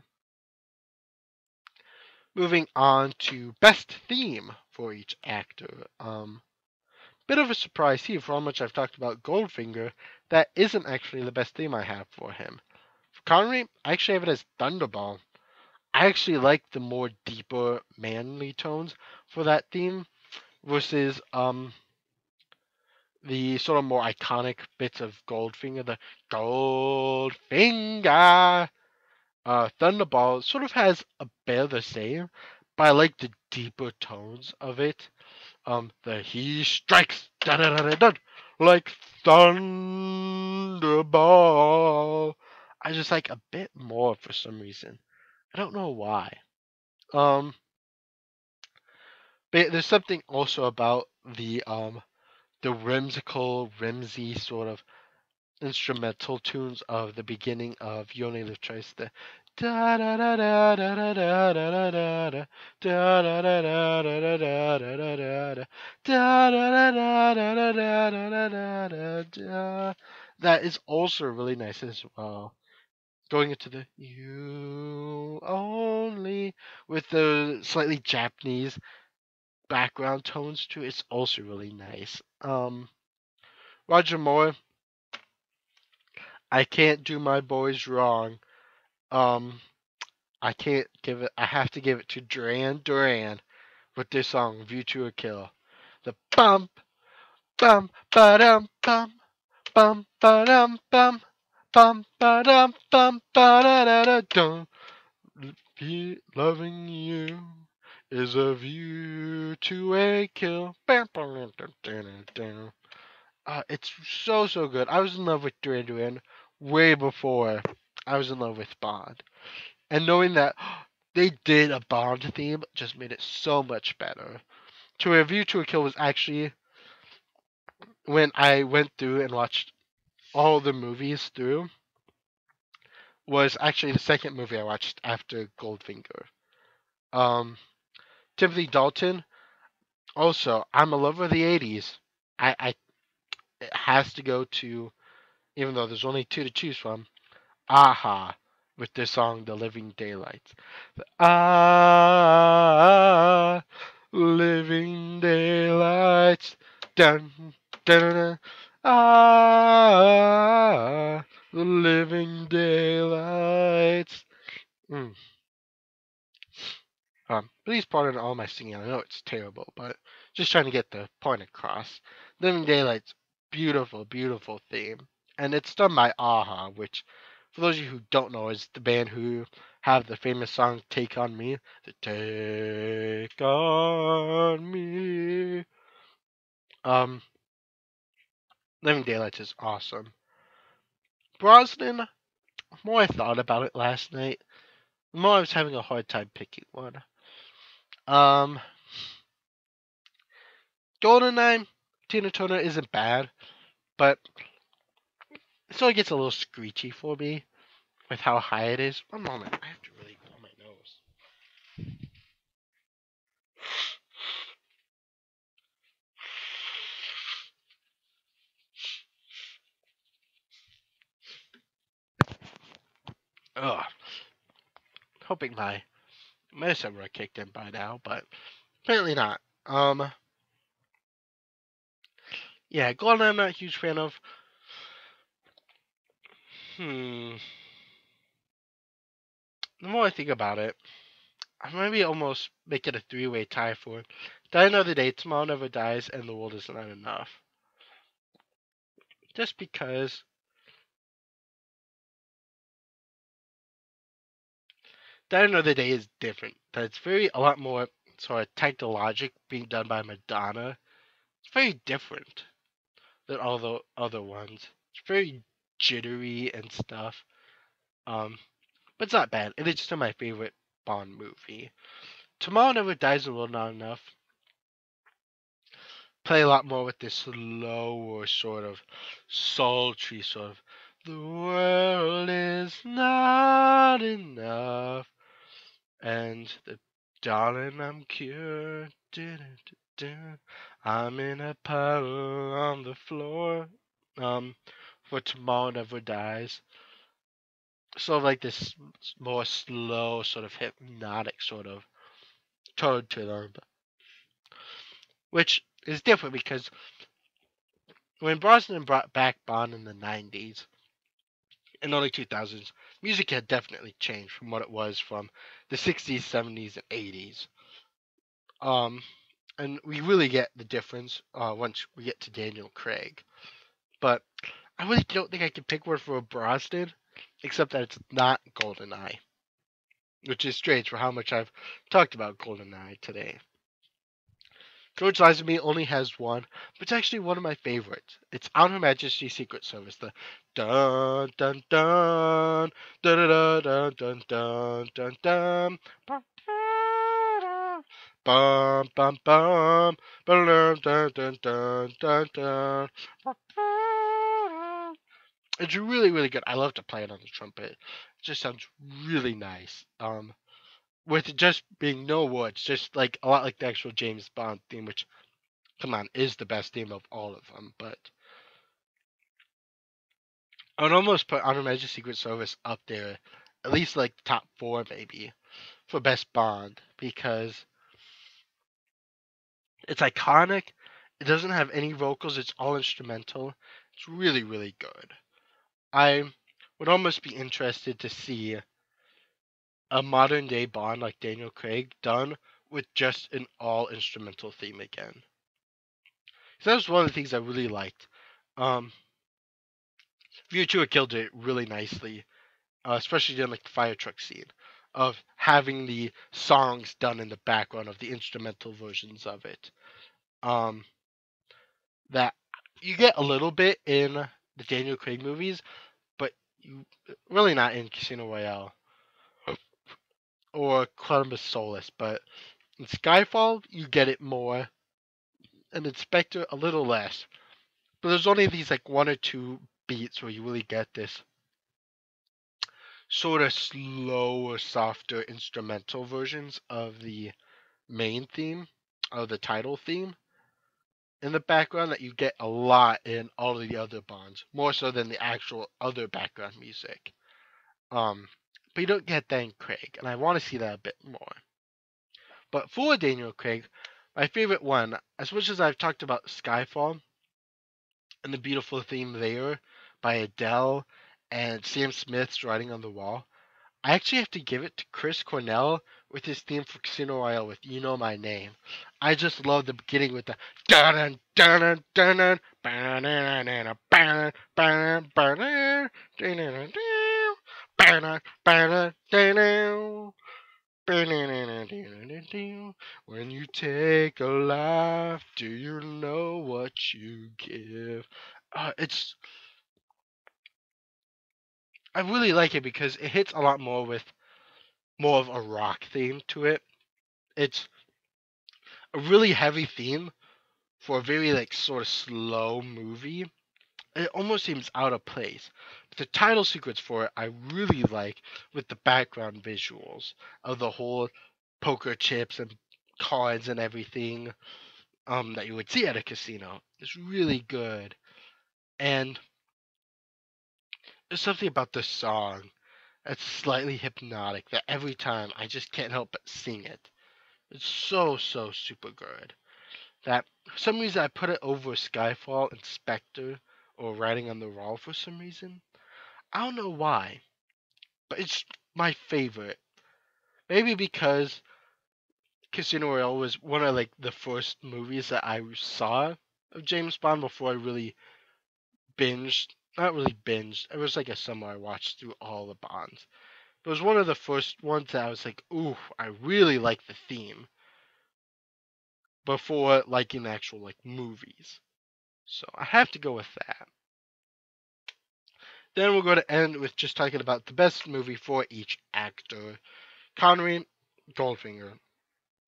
Moving on to best theme for each actor. Bit of a surprise here for how much I've talked about Goldfinger. That isn't actually the best theme I have for him. For Connery, I actually have it as Thunderball. I actually like the more deeper, manly tones for that theme versus the sort of more iconic bits of Goldfinger. The Goldfinger Thunderball sort of has a bit of the same, but I like the deeper tones of it. The he strikes da da da da da like Thunderball. I just like a bit more for some reason. I don't know why. Um, but there's something also about the whimsical, whimsy sort of instrumental tunes of the beginning of You Only Live Twice. The da da da da da da da da da da da da da da da da da da da. That is also really nice as well. Going into the you only with the slightly Japanese background tones to it, it's also really nice. Roger Moore, I can't do my boys wrong. Um, I can't give it. I have to give it to Duran Duran with their song "View to a Kill." The bum bum ba dum bum bum ba dum bum bum ba dum bum ba da da da dum. Loving you is a view to a kill. It's so good. I was in love with Duran Duran way before I was in love with Bond. And knowing that they did a Bond theme just made it so much better. To Review to a Kill was actually when I went through and watched all the movies through, was actually the second movie I watched after Goldfinger. Um, Timothy Dalton, also, I'm a lover of the 80s. It has to go to, even though there's only two to choose from, Aha, with their song The Living Daylights. Ah, living daylights. Dun, dun, dun, dun. Ah, the living daylights. Mm. Please pardon all my singing. I know it's terrible, but just trying to get the point across. Living Daylights, beautiful, beautiful theme. And it's done by Aha, which, for those of you who don't know, is the band who have the famous song Take On Me. The Take On Me. Um, Living Daylights is awesome. Brosnan, the more I thought about it last night, the more I was having a hard time picking one. Um, GoldenEye, Tina Turner isn't bad, but it sort of gets a little screechy for me with how high it is. One moment, I have to really blow my nose. Ugh. Hoping my medicine were kicked in by now, but apparently not. Yeah, GoldenEye I'm not a huge fan of. The more I think about it, I maybe almost make it a three-way tie for Die Another Day, Tomorrow Never Dies, and The World Is Not Enough. Just because Die Another Day is different. That it's a lot more sort of technologic being done by Madonna. It's very different than all the other ones. It's very jittery and stuff. But it's not bad. It is still my favorite Bond movie. Tomorrow Never Dies, The World Not Enough. Play a lot more with this slower sort of sultry sort of the world is not enough and the darling I'm cured. I'm in a puddle on the floor. For Tomorrow Never Dies. Sort of like this more slow, sort of hypnotic sort of tone to them. Which is different because when Brosnan brought back Bond in the 90s, in the early 2000s, music had definitely changed from what it was from the 60s, 70s, and 80s. And we really get the difference once we get to Daniel Craig. But I really don't think I can pick one for Brosnan, except that it's not GoldenEye, which is strange for how much I've talked about GoldenEye today. George Lazenby only has one, but it's actually one of my favorites. It's On Her Majesty's Secret Service. The dun dun dun dun dun dun dun dun dun dun bum bum bum dun dun dun dun dun dun. It's really really good. I love to play it on the trumpet. It just sounds really nice. With it just being no words, just like a lot like the actual James Bond theme, which come on, is the best theme of all of them, but I would almost put On Her Majesty's Secret Service up there, at least like top 4 maybe, for best Bond, because it's iconic, it doesn't have any vocals, it's all instrumental, it's really, really good. I would almost be interested to see a modern day Bond like Daniel Craig done with just an all instrumental theme again. So that was one of the things I really liked. View 2 killed it really nicely, especially in like the fire truck scene, of having the songs done in the background of the instrumental versions of it. That you get a little bit in the Daniel Craig movies, but you really not in Casino Royale or Columbus Solace. But in Skyfall, you get it more, and in Spectre, a little less. But there's only these like one or two beats where you really get this sort of slower, softer instrumental versions of the main theme, of the title theme, in the background that you get a lot in all of the other Bonds, more so than the actual other background music. But you don't get that in Craig, and I want to see that a bit more. But for Daniel Craig, my favorite one, as much as I've talked about Skyfall and the beautiful theme there by Adele and Sam Smith's Writing on the Wall, I actually have to give it to Chris Cornell with his theme for Casino Royale with You Know My Name. I just love the beginning with the dun dun dun dun when you take a life, do you know what you give? it's I really like it because it hits a lot more with more of a rock theme to it. It's a really heavy theme for a very like sort of slow movie. It almost seems out of place. But the title sequence for it I really like with the background visuals of the whole poker chips and cards and everything that you would see at a casino. It's really good. And there's something about the song that's slightly hypnotic that every time I just can't help but sing it. It's so super good. That for some reason I put it over Skyfall and Spectre or Riding on the Wall for some reason. I don't know why, but it's my favorite. Maybe because Casino Royale was one of like the first movies that I saw of James Bond before I really binged. Not really binged. It was like a summer I watched through all the Bonds. It was one of the first ones that I was like, ooh, I really like the theme before liking the actual like movies. So I have to go with that. Then we're going to end with just talking about the best movie for each actor. Connery, Goldfinger,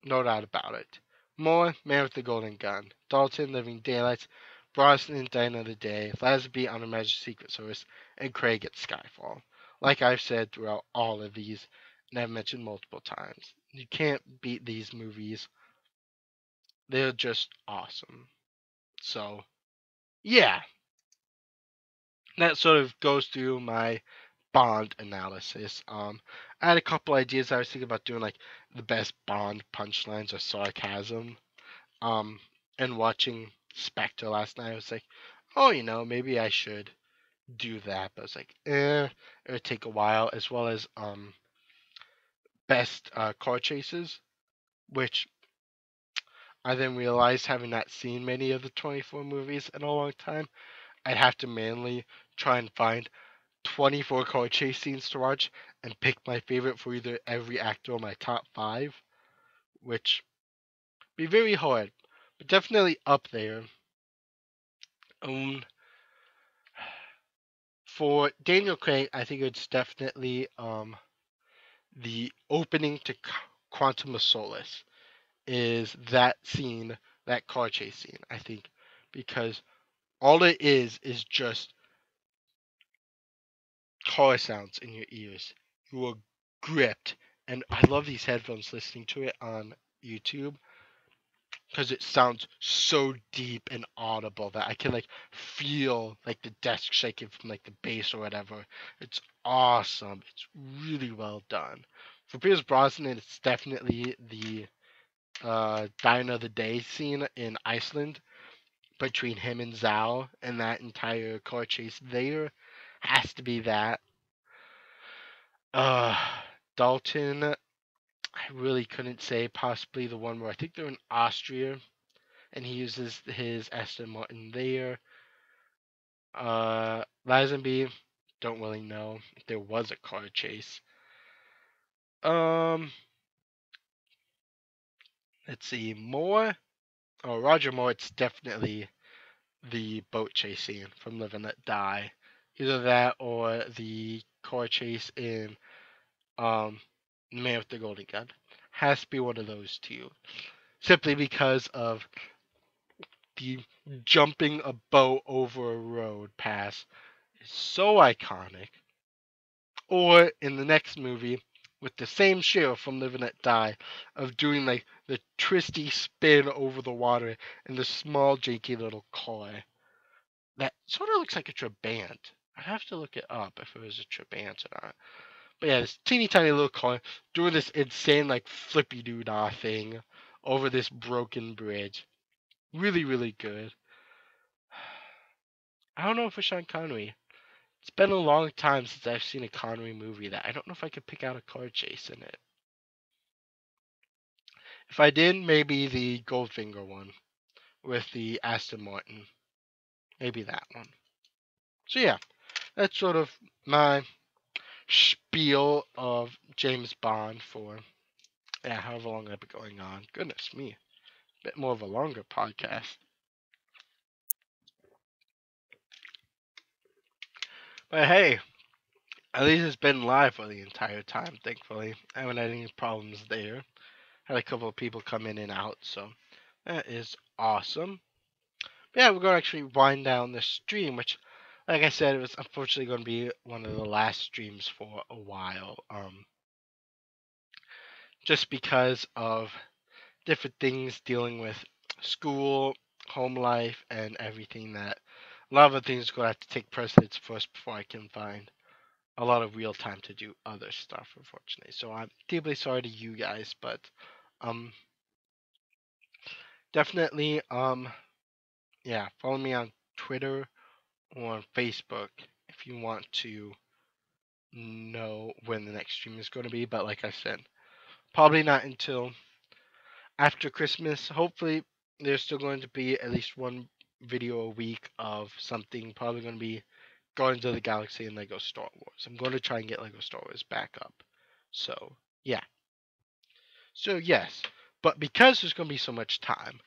no doubt about it. Moore, Man with the Golden Gun. Dalton, Living Daylights. Brosnan, Die Another Day. Lazenby on Her Majesty's Secret Service. And Craig at Skyfall. Like I've said throughout all of these, and I've mentioned multiple times, you can't beat these movies. They're just awesome. So, yeah, that sort of goes through my Bond analysis. I had a couple ideas. I was thinking about doing like the best Bond punchlines or sarcasm. And watching Spectre last night, I was like, oh, maybe I should do that. But I was like, it would take a while. As well as best car chases, which I then realized, having not seen many of the 24 movies in a long time, I'd have to manually try and find 24 car chase scenes to watch and pick my favorite for either every actor or my top 5, which be very hard, but definitely up there. Um, for Daniel Craig, I think it's definitely the opening to Quantum of Solace is that scene, that car chase scene. I think because all it is just car sounds in your ears. You are gripped, and I love these headphones listening to it on YouTube because it sounds so deep and audible that I can like feel like the desk shaking from like the bass or whatever. It's awesome. It's really well done. For Pierce Brosnan, it's definitely the Die Another Day scene in Iceland between him and Zhao, and that entire car chase there has to be that. Uh, Dalton, I really couldn't say. Possibly the one where I think they're in Austria and he uses his Aston Martin there. Lazenby, don't really know if there was a car chase. Um, let's see, Moore. Oh, Roger Moore. It's definitely the boat chase scene from Live and Let Die. Either that or the car chase in Man with the Golden Gun. Has to be one of those two. Simply because of the jumping a boat over a road pass is so iconic. Or in the next movie, with the same sheriff from Live and Let Die, of doing like the twisty spin over the water in the small, janky little car. That sort of looks like a Trabant. I'd have to look it up if it was a Trabant or not. But yeah, this teeny tiny little car doing this insane like flippy doo dah thing over this broken bridge. Really, really good. I don't know if it's Sean Connery. It's been a long time since I've seen a Connery movie that I don't know if I could pick out a car chase in it. If I did, maybe the Goldfinger one with the Aston Martin. Maybe that one. So yeah, that's sort of my spiel of James Bond for however long I've been going on. Goodness me, a bit more of a longer podcast. But hey, at least it's been live for the entire time, thankfully. I haven't had any problems there. Had a couple of people come in and out, so that is awesome. But yeah, we're going to actually wind down the stream, which, like I said, it was unfortunately going to be one of the last streams for a while. Just because of different things dealing with school, home life, and everything that a lot of the things are going to have to take precedence first before I can find a lot of real time to do other stuff, unfortunately. So I'm deeply sorry to you guys, but um definitely yeah, follow me on Twitter or on Facebook if you want to know when the next stream is going to be. But like I said, probably not until after Christmas. Hopefully, there's still going to be at least one video a week of something. Probably going to be Guardians of the Galaxy and Lego Star Wars. I'm going to try and get Lego Star Wars back up. So, yeah. So, yes. But because there's going to be so much time,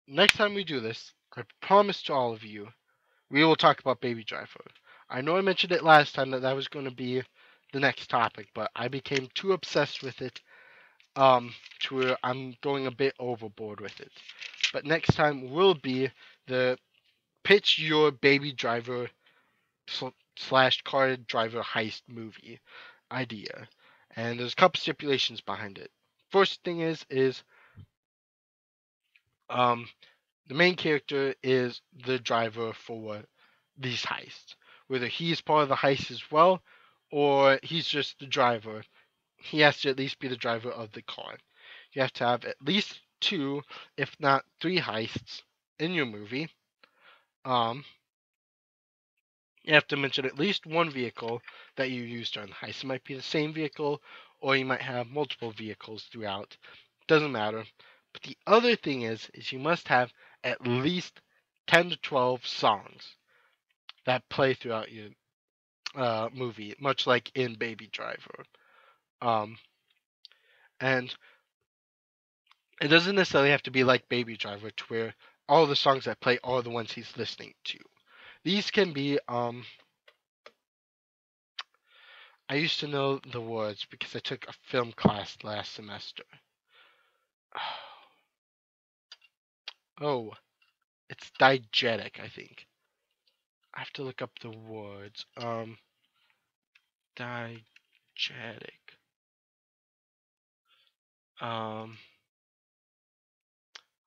next time we do this, I promise to all of you, we will talk about Baby Driver. I know I mentioned it last time that that was going to be the next topic, but I became too obsessed with it to where I'm going a bit overboard with it. But next time will be the pitch your Baby Driver slash car driver heist movie idea, and there's a couple stipulations behind it. First thing is um the main character is the driver for these heists. Whether he's part of the heist as well, or he's just the driver, he has to at least be the driver of the car. You have to have at least two, if not three heists in your movie. Um, you have to mention at least one vehicle that you used during the heist. It might be the same vehicle, or you might have multiple vehicles throughout. Doesn't matter. But the other thing is you must have at least 10 to 12 songs that play throughout your movie, much like in Baby Driver. Um, and it doesn't necessarily have to be like Baby Driver, to where all the songs that play are the ones he's listening to. These can be, I used to know the words because I took a film class last semester. Oh, it's diegetic, I think. I have to look up the words. Diegetic. Um,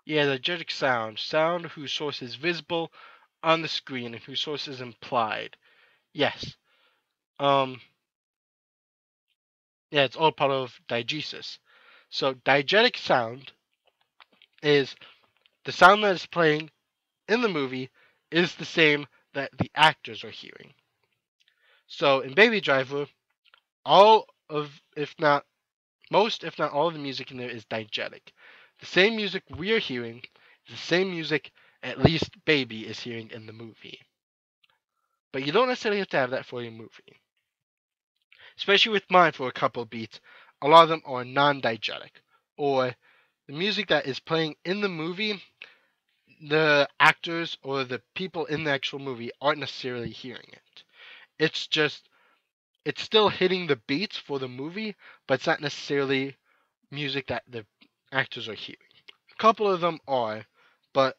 yeah, diegetic sound. Sound whose source is visible on the screen and whose source is implied. Yes. Um, yeah, it's all part of diegesis. So, diegetic sound is the sound that is playing in the movie is the same that the actors are hearing. So, in Baby Driver, all of, if not most, if not all of the music in there is diegetic. The same music we are hearing is the same music at least Baby is hearing in the movie. But you don't necessarily have to have that for your movie. Especially with mine for a couple beats, a lot of them are non-diegetic. Or the music that is playing in the movie, the actors or the people in the actual movie aren't necessarily hearing it. It's just, it's still hitting the beats for the movie, but it's not necessarily music that the actors are hearing. A couple of them are, but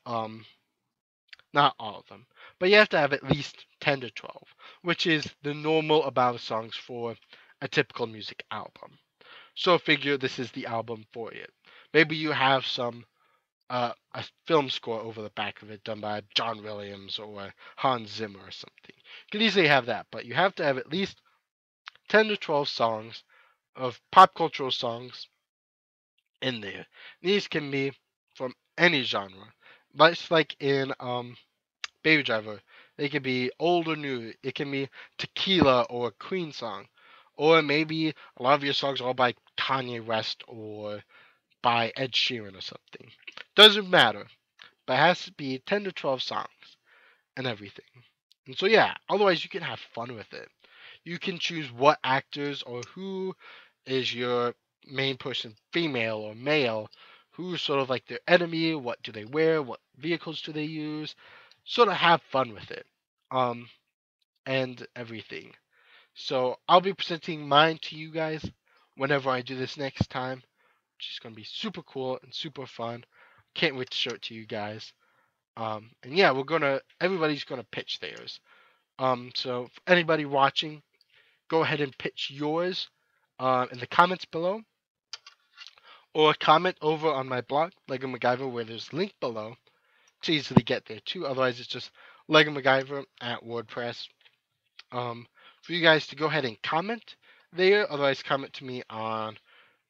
not all of them. But you have to have at least 10 to 12, which is the normal amount of songs for a typical music album. So figure this is the album for it. Maybe you have some a film score over the back of it done by John Williams or Hans Zimmer or something. You could easily have that, but you have to have at least 10 to 12 songs of pop cultural songs in there. These can be from any genre, but it's like in Baby Driver. They can be old or new. It can be Tequila or a Queen song, or maybe a lot of your songs are all by Kanye West or by Ed Sheeran or something. Doesn't matter, but it has to be 10 to 12 songs and everything. And so yeah, otherwise you can have fun with it. You can choose what actors or who is your main person, female or male, who's sort of like their enemy, what do they wear, what vehicles do they use, sort of have fun with it. Um, and everything. So I'll be presenting mine to you guys whenever I do this next time, which is going to be super cool and super fun. Can't wait to show it to you guys. And yeah, everybody's gonna pitch theirs. So for anybody watching, go ahead and pitch yours in the comments below, or comment over on my blog, Lego MacGyver, where there's a link below to easily get there too. Otherwise, it's just Lego MacGyver at WordPress. For you guys to go ahead and comment there. Otherwise, comment to me on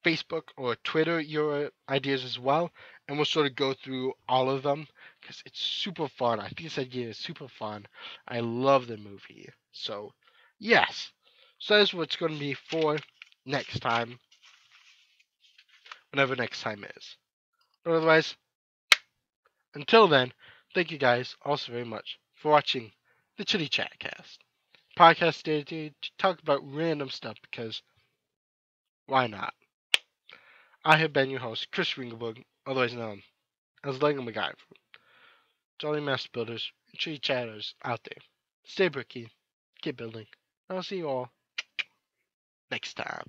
Facebook or Twitter your ideas as well, and we'll sort of go through all of them because it's super fun. I think this idea is super fun. I love the movie. So, yes. So that's what's going to be for next time, whenever next time is. But otherwise, until then, thank you guys also very much for watching the Chitty-Chat cast. Podcast dedicated to talk about random stuff because why not? I have been your host, Chris Ringelberg, otherwise known as Lego MacGyver. Jolly Master Builders and Tree Chatters out there. Stay bricky, keep building. I'll see you all next time.